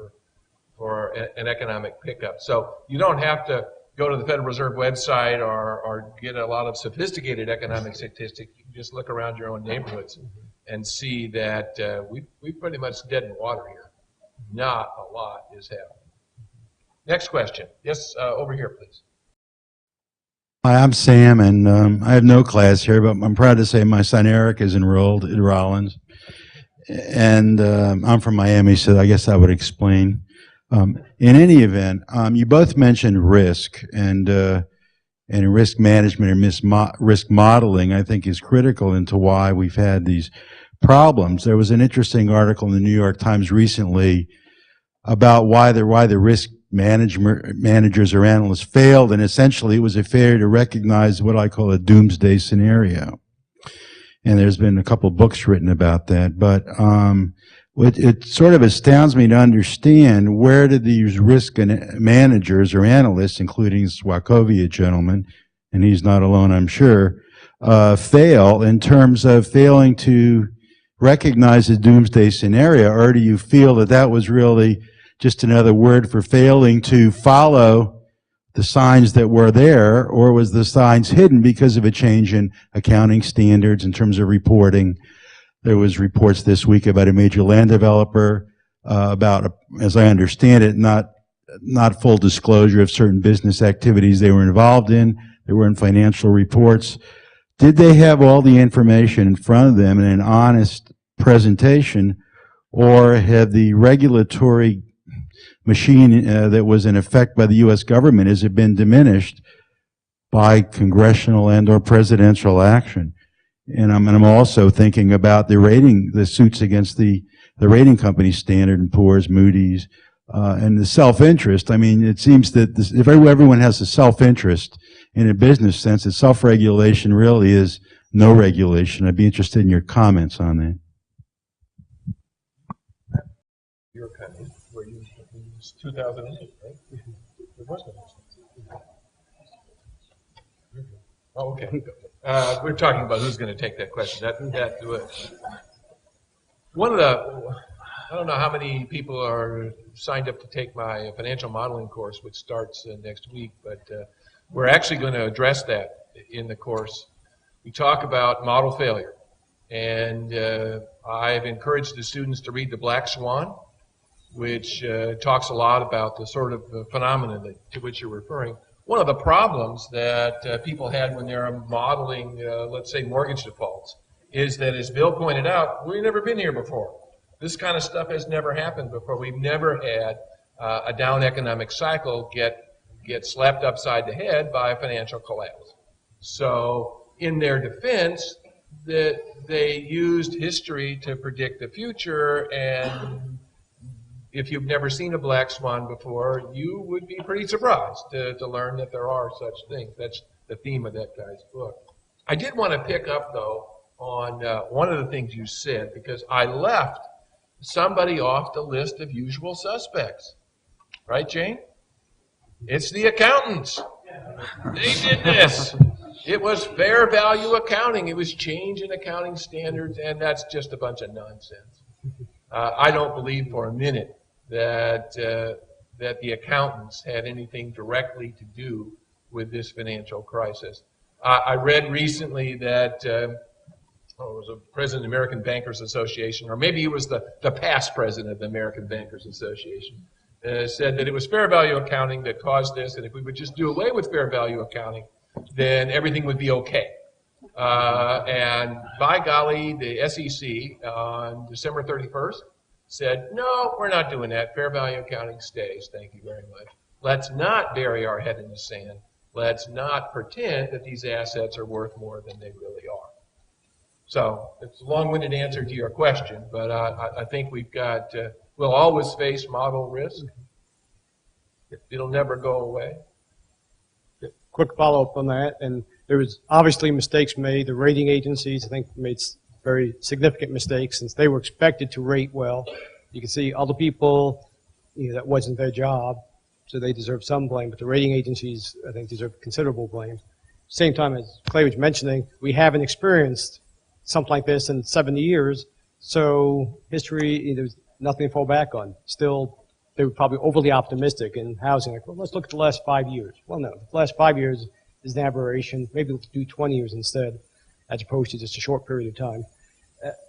for an economic pickup. So you don't have to go to the Federal Reserve website or get a lot of sophisticated economic statistics. You can just look around your own neighborhoods and see that we're pretty much dead in water here. Not a lot is happening. Next question. Yes, over here, please. Hi, I'm Sam, and I have no class here, but I'm proud to say my son Eric is enrolled at Rollins. And I'm from Miami, so I guess I would explain. In any event, you both mentioned risk, and risk management or risk modeling, I think, is critical into why we've had these problems. There was an interesting article in the New York Times recently about why the risk managers or analysts failed, and essentially it was a failure to recognize what I call a doomsday scenario. And there's been a couple of books written about that, but it sort of astounds me to understand where did these risk managers or analysts, including this Wachovia gentleman, and he's not alone, I'm sure, fail in terms of failing to recognize the doomsday scenario, or do you feel that that was really just another word for failing to follow the signs that were there, or was the signs hidden because of a change in accounting standards in terms of reporting? There was reports this week about a major land developer about, as I understand it, not full disclosure of certain business activities they were involved in. They were in financial reports. Did they have all the information in front of them in an honest presentation, or have the regulatory machine that was in effect by the U.S. government, has it been diminished by congressional and or presidential action? And I'm also thinking about the suits against the rating companies, Standard & Poor's, Moody's, and the self-interest. I mean, it seems that if everyone has a self-interest in a business sense, that self-regulation really is no regulation. I'd be interested in your comments on that. Your company, where you used 2008, right? It was Oh, okay. We're talking about who's going to take that question. One of the, I don't know how many people are signed up to take my financial modeling course, which starts next week, but we're actually going to address that in the course. We talk about model failure, and I've encouraged the students to read The Black Swan, which talks a lot about the sort of phenomenon to which you're referring. One of the problems that people had when they were modeling, let's say, mortgage defaults, is that, as Bill pointed out, we've never been here before. This kind of stuff has never happened before. We've never had a down economic cycle get slapped upside the head by a financial collapse. So, in their defense, that they used history to predict the future, and if you've never seen a black swan before, you would be pretty surprised to learn that there are such things. That's the theme of that guy's book. I did want to pick up, though, on one of the things you said, because I left somebody off the list of usual suspects. Right, Jane? It's the accountants. They did this. It was fair value accounting. It was change in accounting standards, and that's just a bunch of nonsense. I don't believe for a minute that the accountants had anything directly to do with this financial crisis. I read recently that it was a president of the American Bankers Association, or maybe he was the past president of the American Bankers Association, said that it was fair value accounting that caused this, and if we would just do away with fair value accounting, then everything would be okay. And by golly, the SEC on December 31st said, no, we're not doing that. Fair value accounting stays. Thank you very much. Let's not bury our head in the sand. Let's not pretend that these assets are worth more than they really are. So it's a long-winded answer to your question, but I think we've got, we'll always face model risk. It'll never go away. Quick follow-up on that, and there was obviously mistakes made. The rating agencies, I think, made very significant mistakes since they were expected to rate well. You can see other people, that wasn't their job, so they deserve some blame, but the rating agencies, I think, deserve considerable blame. Same time, as Clay was mentioning, we haven't experienced something like this in 70 years, so history, there's nothing to fall back on. Still, they were probably overly optimistic in housing. Like, well, let's look at the last 5 years. Well, no, the last 5 years is an aberration. Maybe let's do 20 years instead, as opposed to just a short period of time.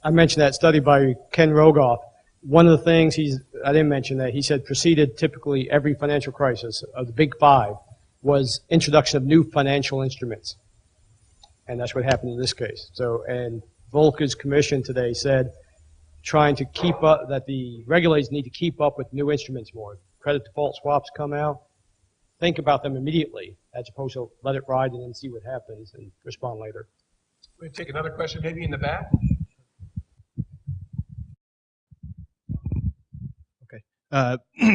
I mentioned that study by Ken Rogoff. One of the things I didn't mention that he said preceded typically every financial crisis of the big five was introduction of new financial instruments. And that's what happened in this case. So, and Volcker's commission today said trying to keep up, that the regulators need to keep up with new instruments more. Credit default swaps come out, think about them immediately, as opposed to let it ride and then see what happens and respond later. We'll take another question maybe in the back.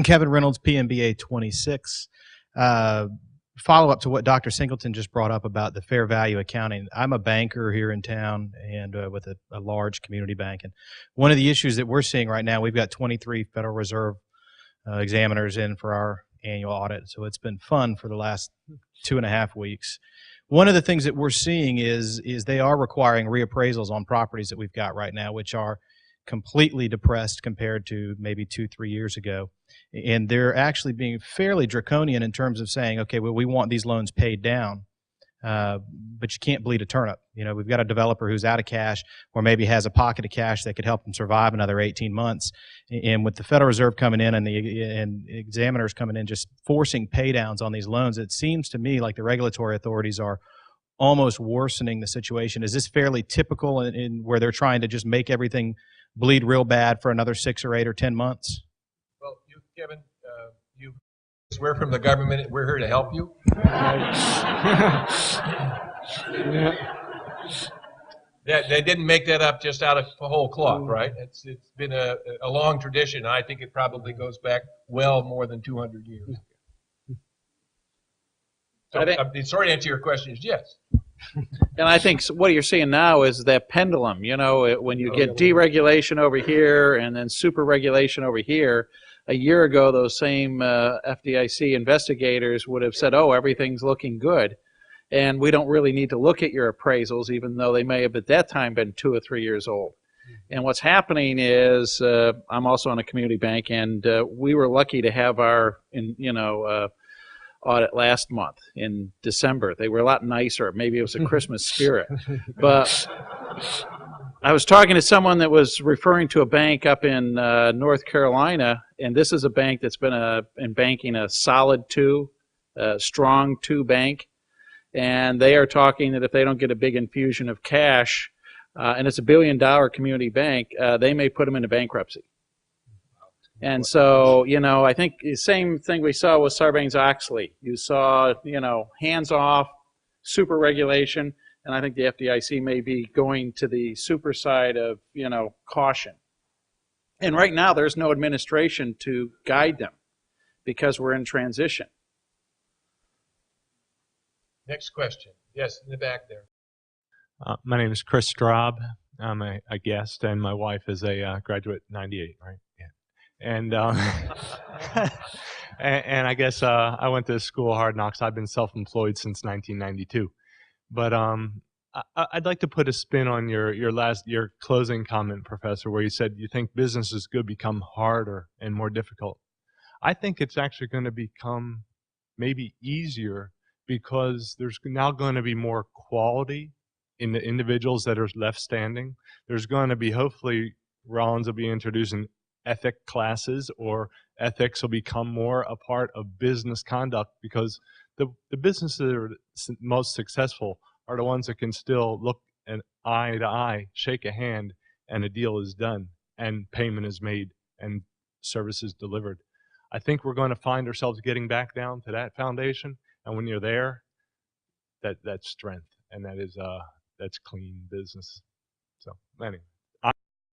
Kevin Reynolds, PMBA 26. Follow up to what Dr. Singleton just brought up about the fair value accounting. I'm a banker here in town and with a large community bank. And one of the issues that we're seeing right now, we've got 23 Federal Reserve examiners in for our annual audit. So it's been fun for the last 2.5 weeks. One of the things that we're seeing is they are requiring reappraisals on properties that we've got right now, which are completely depressed compared to maybe 2-3 years ago. And they're actually being fairly draconian in terms of saying, okay, well, we want these loans paid down, but you can't bleed a turnip. We've got a developer who's out of cash or maybe has a pocket of cash that could help them survive another 18 months. And with the Federal Reserve coming in and examiners coming in just forcing pay downs on these loans, it seems to me like the regulatory authorities are almost worsening the situation. Is this fairly typical in where they're trying to just make everything bleed real bad for another 6 or 8 or 10 months? Well, Kevin, we're from the government. We're here to help you. They didn't make that up just out of whole cloth, right? It's been a long tradition. I think it probably goes back well more than 200 years. So the short answer to your question is yes. And I think what you're seeing now is that pendulum. You know, when you get deregulation over here and then super regulation over here. A year ago, those same FDIC investigators would have said, "Oh, everything's looking good," and we don't really need to look at your appraisals, even though they may have at that time been 2 or 3 years old. And what's happening is, I'm also on a community bank, and we were lucky to have our, audit last month in December. They were a lot nicer. Maybe it was a Christmas spirit. But I was talking to someone that was referring to a bank up in North Carolina, and this is a bank that's been in banking a solid 2, strong 2 bank. And they are talking that if they don't get a big infusion of cash, and it's $1 billion community bank, they may put them into bankruptcy. And so, I think the same thing we saw with Sarbanes-Oxley. You saw, hands-off, super regulation, and I think the FDIC may be going to the super side of, caution. And right now, there's no administration to guide them because we're in transition. Next question. Yes, in the back there. My name is Chris Straub. I'm a guest, and my wife is a graduate 98, right? Yeah. And and I guess I went to school Hard Knocks. I've been self-employed since 1992. But I'd like to put a spin on your closing comment, Professor, where you said you think business is going to become harder and more difficult. I think it's actually going to become maybe easier because there's now going to be more quality in the individuals that are left standing. There's going to be, hopefully, Rollins will be introducing ethic classes, or ethics will become more a part of business conduct, because the businesses that are most successful are the ones that can still look an eye to eye, shake a hand, and a deal is done, and payment is made, and services delivered. I think we're going to find ourselves getting back down to that foundation, and when you're there, that's strength, and that's clean business. So anyway,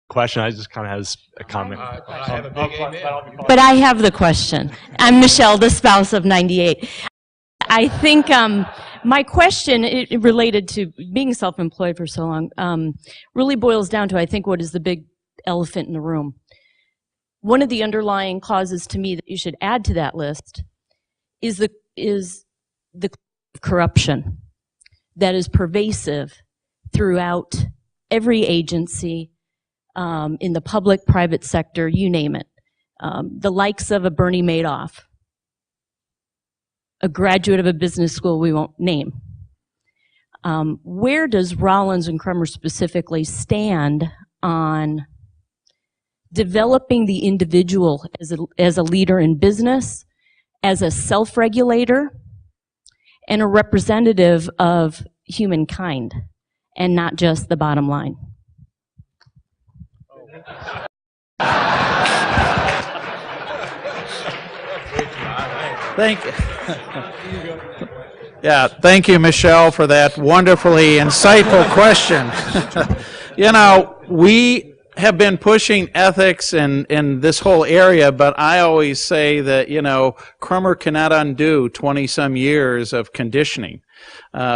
question. I just kind of has a comment. I have a big amen. But I have the question. I'm Michelle, the spouse of 98. I think my question related to being self-employed for so long really boils down to, I think, what is the big elephant in the room. One of the underlying causes to me that you should add to that list is the corruption that is pervasive throughout every agency, in the public, private sector, you name it. The likes of a Bernie Madoff, a graduate of a business school we won't name. Where does Rollins and Crummer specifically stand on developing the individual as a leader in business, as a self-regulator, and a representative of humankind, and not just the bottom line? Thank you. Yeah, thank you, Michelle, for that wonderfully insightful question. We have been pushing ethics in this whole area, but I always say that, Crummer cannot undo 20-some years of conditioning.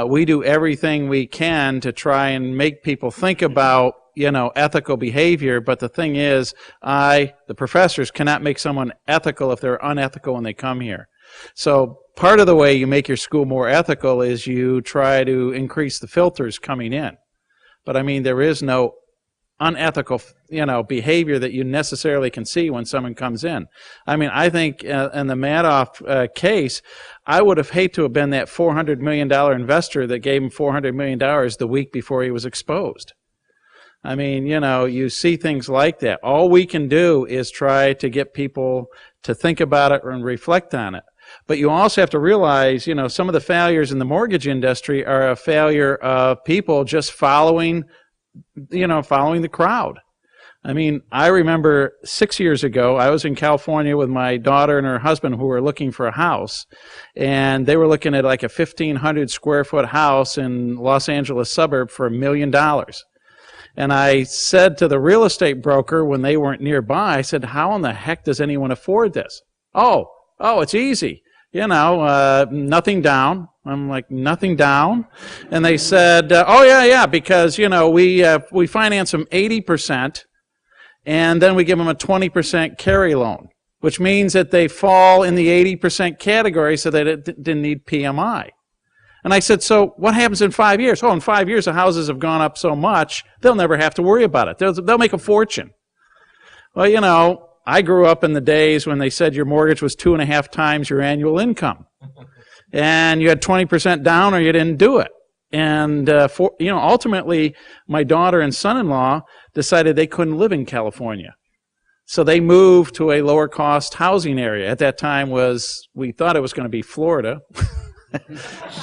We do everything we can to try and make people think about ethical behavior, but the thing is, the professors, cannot make someone ethical if they're unethical when they come here. So part of the way you make your school more ethical is you try to increase the filters coming in. But I mean, there is no unethical, behavior that you necessarily can see when someone comes in. I mean, I think in the Madoff case, I would have hated to have been that $400 million investor that gave him $400 million the week before he was exposed. I mean, you see things like that. All we can do is try to get people to think about it and reflect on it. But you also have to realize, some of the failures in the mortgage industry are a failure of people just following the crowd. I mean, I remember 6 years ago, I was in California with my daughter and her husband who were looking for a house, and they were looking at like a 1,500 square foot house in Los Angeles suburb for $1 million. And I said to the real estate broker when they weren't nearby, I said, how in the heck does anyone afford this? Oh, it's easy. Nothing down. I'm like, nothing down? And they said, oh, yeah, because, we finance them 80%, and then we give them a 20% carry loan, which means that they fall in the 80% category so that it didn't need PMI. And I said, so what happens in 5 years? Oh, in 5 years, the houses have gone up so much, they'll never have to worry about it. They'll make a fortune. Well, I grew up in the days when they said your mortgage was 2.5 times your annual income. And you had 20% down or you didn't do it. And, ultimately, my daughter and son-in-law decided they couldn't live in California. So they moved to a lower cost housing area. At that time we thought it was going to be Florida.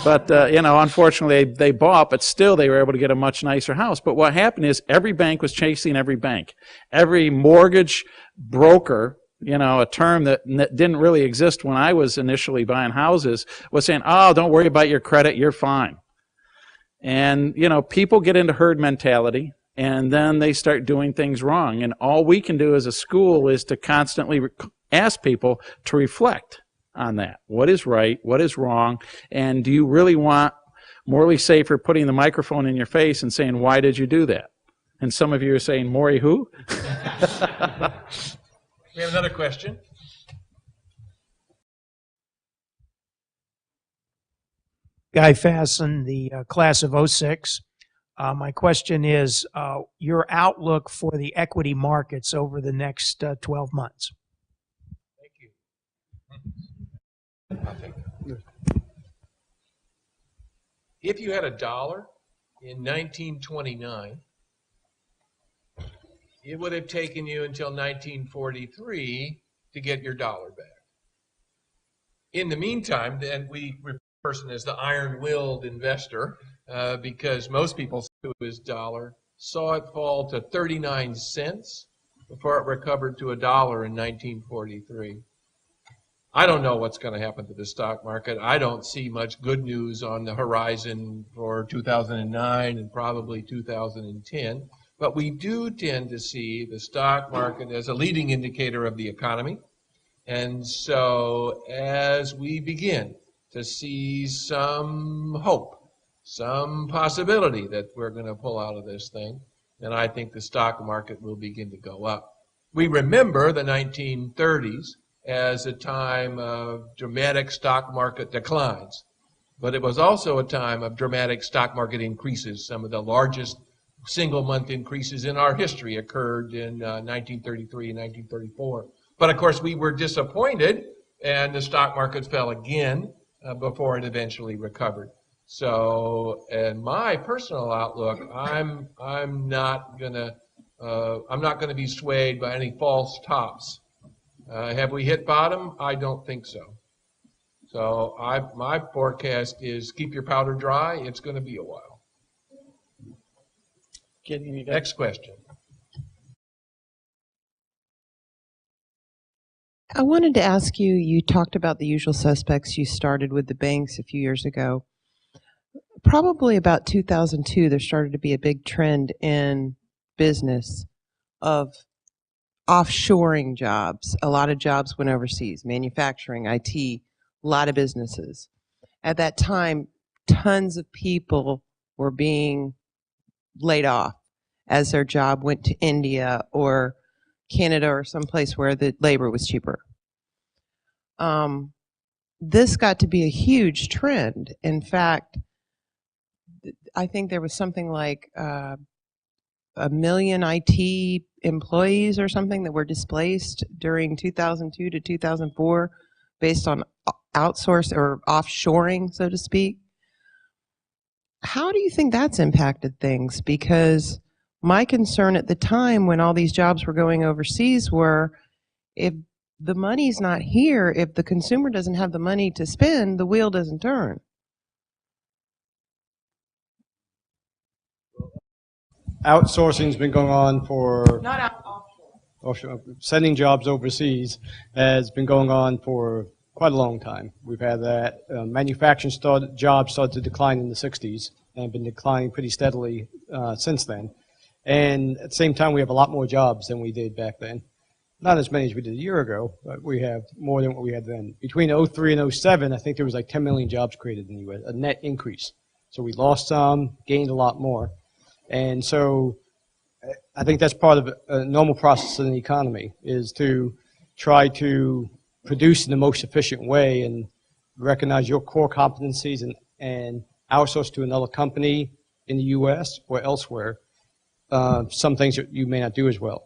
But, unfortunately they bought, but still they were able to get a much nicer house. But what happened is every bank was chasing every bank. Every mortgage broker, a term that didn't really exist when I was initially buying houses, was saying, oh, don't worry about your credit, you're fine. And, people get into herd mentality, and then they start doing things wrong. And all we can do as a school is to constantly ask people to reflect on that. What is right? What is wrong? And do you really want Morley Seyfried putting the microphone in your face and saying, why did you do that? And some of you are saying, Maury who? We have another question. Guy Fasten, the class of '06. My question is your outlook for the equity markets over the next 12 months. Thank you. If you had $1 in 1929, it would have taken you until 1943 to get your dollar back. In the meantime, then we refer to the person as the iron-willed investor because most people who his dollar saw it fall to 39 cents before it recovered to $1 in 1943. I don't know what's going to happen to the stock market. I don't see much good news on the horizon for 2009 and probably 2010. But we do tend to see the stock market as a leading indicator of the economy. And so as we begin to see some hope, some possibility that we're going to pull out of this thing, then I think the stock market will begin to go up. We remember the 1930s as a time of dramatic stock market declines. But it was also a time of dramatic stock market increases. Some of the largest single-month increases in our history occurred in 1933 and 1934. But of course, we were disappointed, and the stock market fell again before it eventually recovered. So, in my personal outlook, I'm not gonna be swayed by any false tops. Have we hit bottom? I don't think so. So my forecast is keep your powder dry. It's going to be a while. Next question. I wanted to ask you, you talked about the usual suspects. You started with the banks a few years ago. Probably about 2002, there started to be a big trend in business of offshoring jobs. A lot of jobs went overseas, manufacturing, IT, a lot of businesses. At that time, tons of people were being laid off as their job went to India or Canada or someplace where the labor was cheaper. This got to be a huge trend. In fact, I think there was something like 1 million IT employees or something that were displaced during 2002 to 2004 based on outsource or offshoring, so to speak. How do you think that's impacted things? Because my concern at the time when all these jobs were going overseas were if the money's not here, if the consumer doesn't have the money to spend, the wheel doesn't turn. Outsourcing's been going on for Not offshore. Sending jobs overseas has been going on for quite a long time. We've had that. Manufacturing jobs started to decline in the 60s and have been declining pretty steadily since then. And at the same time, we have a lot more jobs than we did back then. Not as many as we did a year ago, but we have more than what we had then. Between 03 and 07, I think there was like 10 million jobs created in the U.S., a net increase. So we lost some, gained a lot more. And so I think that's part of a normal process in the economy, is to try to produce in the most efficient way and recognize your core competencies and outsource to another company in the U.S. or elsewhere some things that you may not do as well.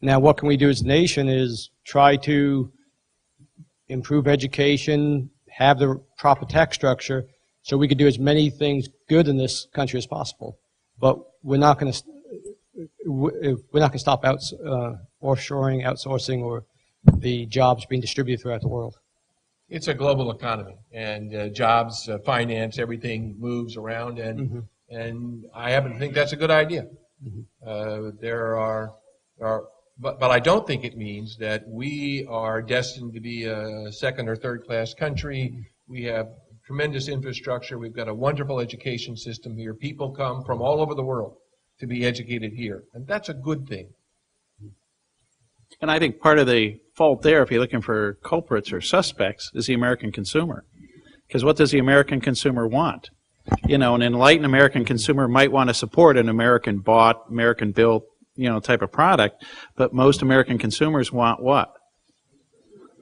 Now, what can we do as a nation is try to improve education, have the proper tax structure, so we could do as many things good in this country as possible. But we're not going to stop offshoring, outsourcing, or the jobs being distributed throughout the world. It's a global economy, and jobs, finance, everything moves around, and and I happen to think that's a good idea. But I don't think it means that we are destined to be a second or third class country. We have tremendous infrastructure. We've got a wonderful education system here. People come from all over the world to be educated here, and that's a good thing. And I think part of the fault there, if you're looking for culprits or suspects, is the American consumer. Because what does the American consumer want? You know, an enlightened American consumer might want to support an American-bought, American-built, you know, type of product, but most American consumers want what?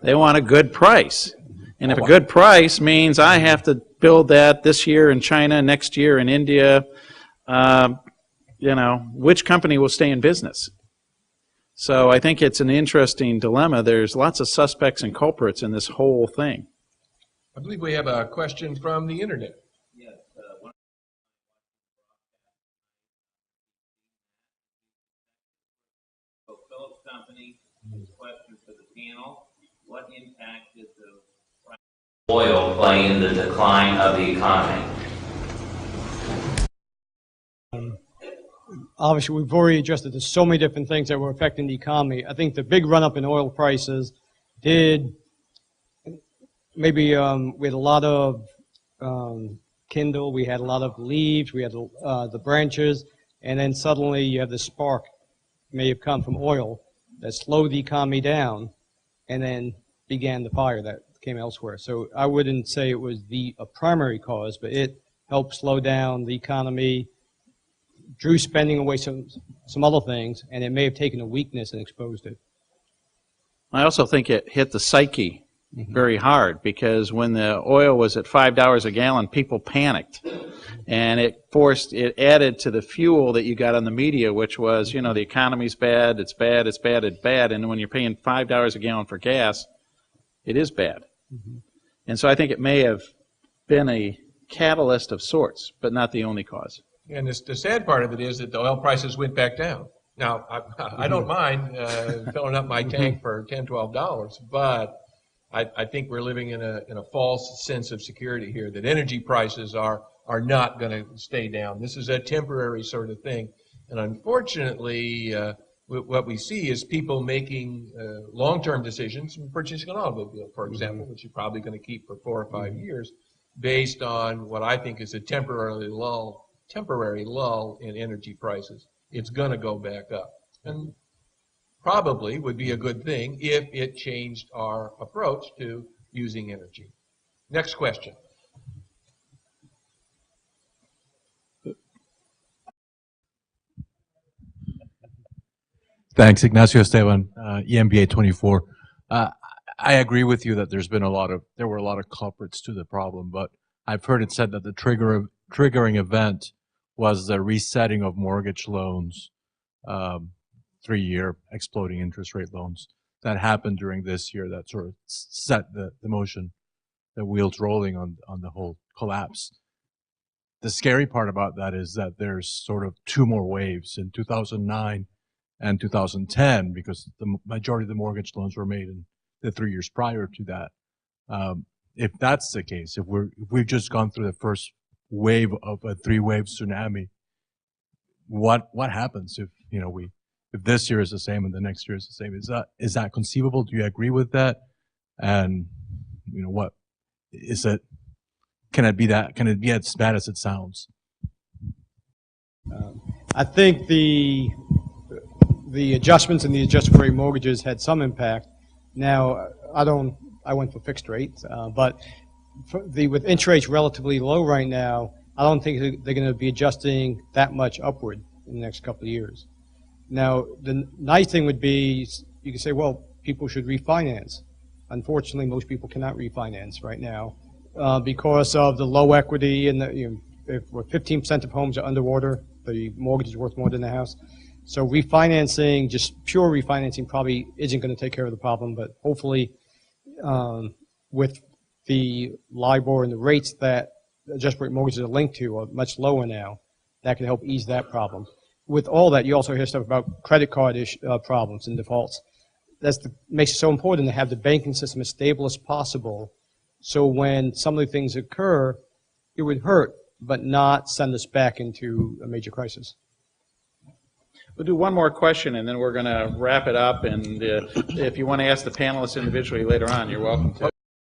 They want a good price. And if a good price means I have to build that this year in China, next year in India, you know, which company will stay in business? So I think it's an interesting dilemma. There's lots of suspects and culprits in this whole thing. I believe we have a question from the internet. Yes, Phillips Company, question for the panel. What impact did the price of oil play in the decline of the economy? Obviously, we've already adjusted to so many different things that were affecting the economy. I think the big run-up in oil prices did maybe we had a lot of kindle, we had a lot of leaves, we had the branches, and then suddenly you have the spark may have come from oil that slowed the economy down and then began the fire that came elsewhere. So I wouldn't say it was a primary cause, but it helped slow down the economy, drew spending away some other things, and it may have taken a weakness and exposed it. I also think it hit the psyche very hard, because when the oil was at $5 a gallon, people panicked. And it added to the fuel that you got on the media, which was, you know, the economy's bad, it's bad, it's bad, it's bad. And when you're paying $5 a gallon for gas, it is bad. And so I think it may have been a catalyst of sorts, but not the only cause. And the sad part of it is that the oil prices went back down. Now, I don't mind filling up my tank for $10, $12, but I think we're living in a false sense of security here, that energy prices are not going to stay down. This is a temporary sort of thing. And unfortunately, what we see is people making long-term decisions, purchasing an automobile, for example, which you're probably going to keep for 4 or 5 years, based on what I think is a temporary lull in energy prices. It's going to go back up. And probably would be a good thing if it changed our approach to using energy. Next question. Thanks, Ignacio Esteban, EMBA 24. I agree with you that there were a lot of culprits to the problem, but I've heard it said that the triggering event was the resetting of mortgage loans, 3-year exploding interest rate loans that happened during this year that sort of set the motion, the wheels rolling on the whole collapse. The scary part about that is that there's sort of 2 more waves in 2009 and 2010, because the majority of the mortgage loans were made in the 3 years prior to that. If that's the case, if we've just gone through the first wave of a 3-wave tsunami, what happens if if this year is the same and the next year is the same? Is that conceivable? Do you agree with that? And what is it? Can it be as bad as it sounds? I think the adjustments in the adjustable rate mortgages had some impact. Now, I went for fixed rates, but with interest rates relatively low right now, I don't think they're going to be adjusting that much upward in the next couple of years. Now, the nice thing would be, you can say, well, people should refinance. Unfortunately, most people cannot refinance right now because of the low equity and if 15% of homes are underwater, the mortgage is worth more than the house. So refinancing, just pure refinancing, probably isn't going to take care of the problem, but hopefully with the LIBOR and the rates that adjustable rate mortgages are linked to are much lower now, that can help ease that problem. With all that, you also hear stuff about credit card problems and defaults. Makes it so important to have the banking system as stable as possible, so when some of the things occur, it would hurt, but not send us back into a major crisis. We'll do one more question, and then we're going to wrap it up. And if you want to ask the panelists individually later on, you're welcome to.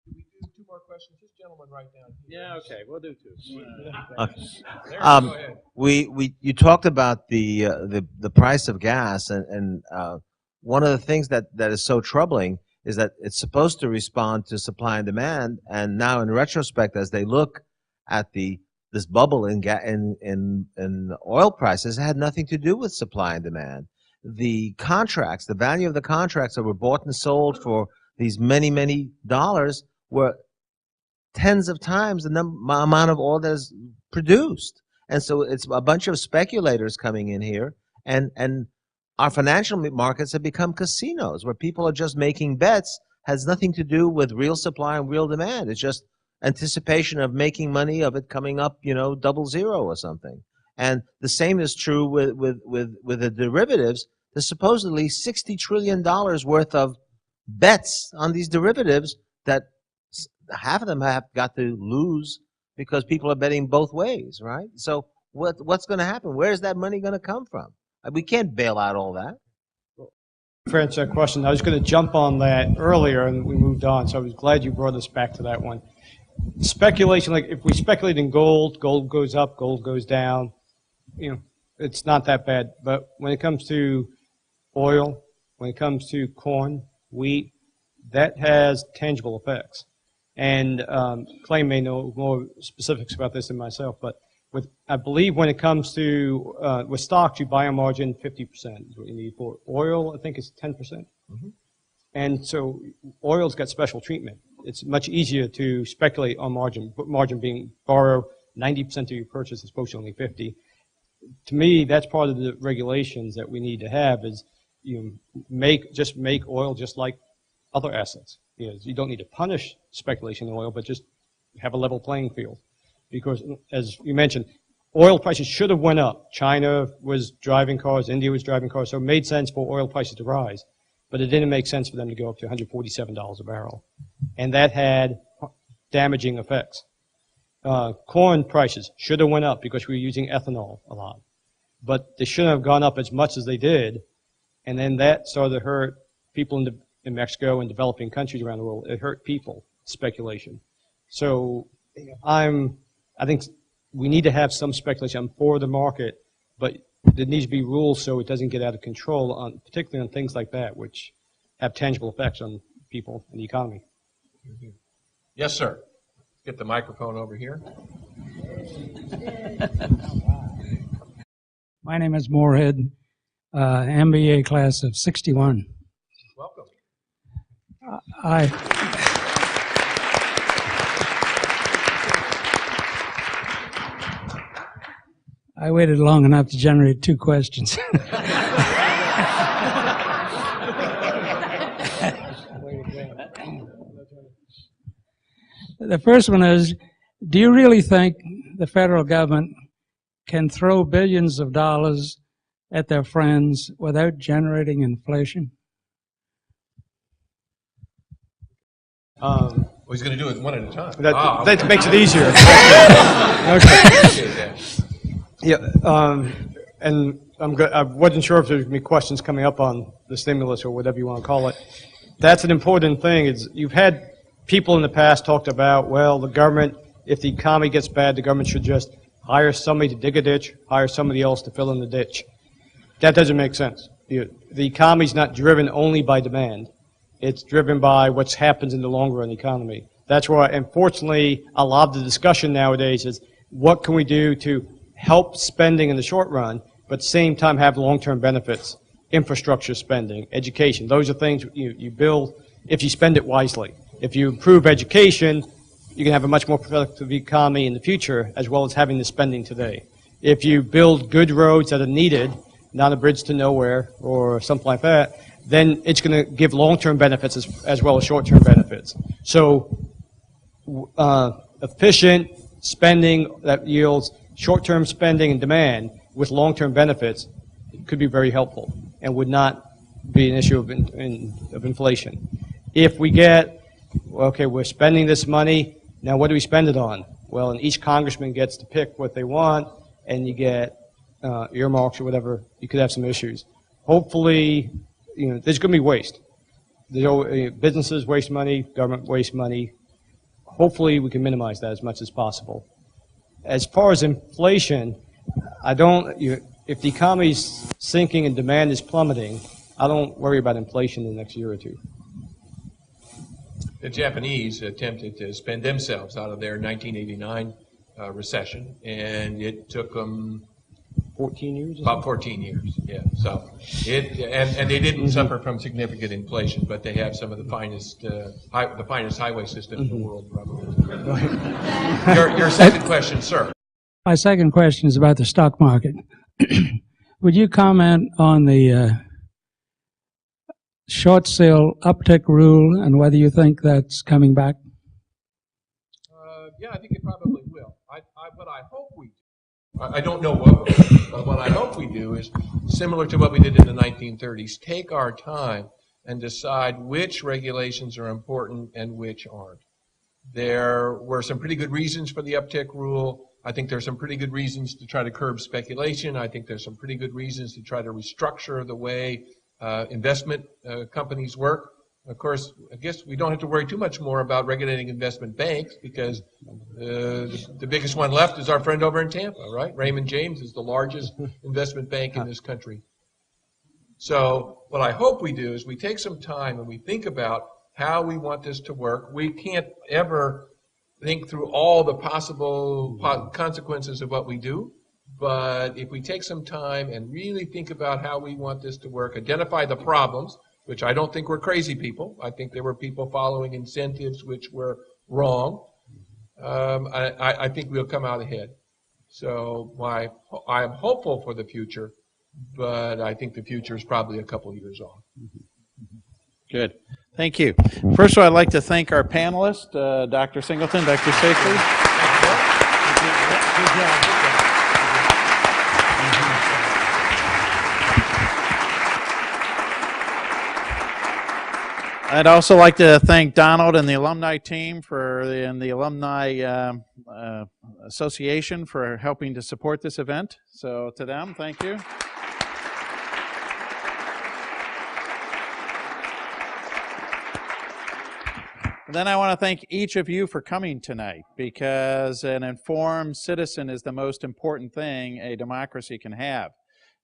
We do two more questions. This gentleman right down here. Yeah, okay, we'll do two. You talked about the price of gas, and one of the things that is so troubling is that it's supposed to respond to supply and demand, and now in retrospect, as they look at this bubble in oil prices, it had nothing to do with supply and demand. The contracts, the value of the contracts that were bought and sold for these many dollars were tens of times the amount of oil that is produced. And so it's a bunch of speculators coming in here, and our financial markets have become casinos where people are just making bets, has nothing to do with real supply and real demand. It's just anticipation of making money of it coming up, 00 or something. And the same is true with the derivatives. There's supposedly $60 trillion worth of bets on these derivatives that half of them have got to lose because people are betting both ways, right? So what's going to happen? Where's that money going to come from? We can't bail out all that. To answer that question, I was going to jump on that earlier, and we moved on, so I was glad you brought us back to that one. Speculation, like if we speculate in gold, gold goes up, gold goes down, it's not that bad. But when it comes to oil, when it comes to corn, wheat, that has tangible effects. And Clay may know more specifics about this than myself, but I believe when it comes to, with stocks, you buy a margin 50% is what you need. For oil, I think it's 10%. Mm-hmm. And so oil's got special treatment. It's much easier to speculate on margin being borrow 90% of your purchase as opposed to only 50. To me, that's part of the regulations that we need to have is make oil just like other assets. You don't need to punish speculation in oil, but just have a level playing field. Because, as you mentioned, oil prices should have went up. China was driving cars, India was driving cars, so it made sense for oil prices to rise. But it didn't make sense for them to go up to $147 a barrel. And that had damaging effects. Corn prices should have went up because we were using ethanol a lot. But they shouldn't have gone up as much as they did. And then that started to hurt people in Mexico and developing countries around the world. It hurt people, speculation. So I think we need to have some speculation. I'm for the market, but there needs to be rules so it doesn't get out of control, particularly on things like that, which have tangible effects on people and the economy. Mm-hmm. Yes, sir. Get the microphone over here. My name is Moorhead, MBA class of 61. Welcome. I waited long enough to generate two questions. The first one is, do you really think the federal government can throw billions of dollars at their friends without generating inflation? He's going to do it one at a time. That makes it easier. Okay. Yeah, and I'm good. I wasn't sure if there's going to be questions coming up on the stimulus or whatever you want to call it. That's an important thing. Is you've had people in the past talked about, well, the government, if the economy gets bad, the government should just hire somebody to dig a ditch, hire somebody else to fill in the ditch. That doesn't make sense. The economy's not driven only by demand. It's driven by what happens in the long run economy. That's why, unfortunately, a lot of the discussion nowadays is what can we do to help spending in the short run, but at the same time have long-term benefits, infrastructure spending, education. Those are things you build if you spend it wisely. If you improve education, you can have a much more productive economy in the future, as well as having the spending today. If you build good roads that are needed, not a bridge to nowhere or something like that, then it's going to give long-term benefits as well as short-term benefits. So efficient spending that yields short-term spending and demand with long-term benefits could be very helpful and would not be an issue of inflation. If we get, okay, we're spending this money, now what do we spend it on? Well, and each congressman gets to pick what they want, and you get earmarks or whatever, you could have some issues. Hopefully, there's going to be waste. Businesses waste money, government wastes money. Hopefully, we can minimize that as much as possible. As far as inflation, if the economy's sinking and demand is plummeting, I don't worry about inflation in the next year or two. The Japanese attempted to spend themselves out of their 1989 recession, and it took them 14 years? About 14 years, yeah. So and they didn't suffer from significant inflation, but they have some of the finest highway system in the world, probably. Your second question, sir. My second question is about the stock market. Would you comment on the short sale uptick rule and whether you think that's coming back? Yeah, I think it probably will. What I hope we do, I don't know what, but what I hope we do is similar to what we did in the 1930s, take our time and decide which regulations are important and which aren't. There were some pretty good reasons for the uptick rule. I think there's some pretty good reasons to try to curb speculation. I think there's some pretty good reasons to try to restructure the way investment companies work. Of course, I guess we don't have to worry too much more about regulating investment banks because the biggest one left is our friend over in Tampa, right? Raymond James is the largest investment bank in this country. So what I hope we do is we take some time and we think about how we want this to work. We can't ever think through all the possible consequences of what we do. But if we take some time and really think about how we want this to work, identify the problems, which I don't think were crazy people. I think there were people following incentives which were wrong. I think we'll come out ahead. So I am hopeful for the future, but I think the future is probably a couple years off. Good. Thank you. First of all, I'd like to thank our panelists, Dr. Singleton, Dr. Seyfried. Good job. I'd also like to thank Donald and the alumni team and the Alumni Association for helping to support this event. So to them, thank you. And then I want to thank each of you for coming tonight, because an informed citizen is the most important thing a democracy can have.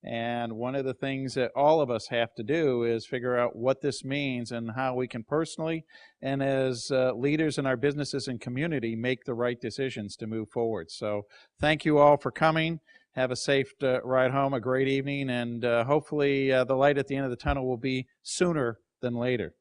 And one of the things that all of us have to do is figure out what this means and how we can personally and as leaders in our businesses and community make the right decisions to move forward. So thank you all for coming. Have a safe ride home, a great evening, and hopefully the light at the end of the tunnel will be sooner than later.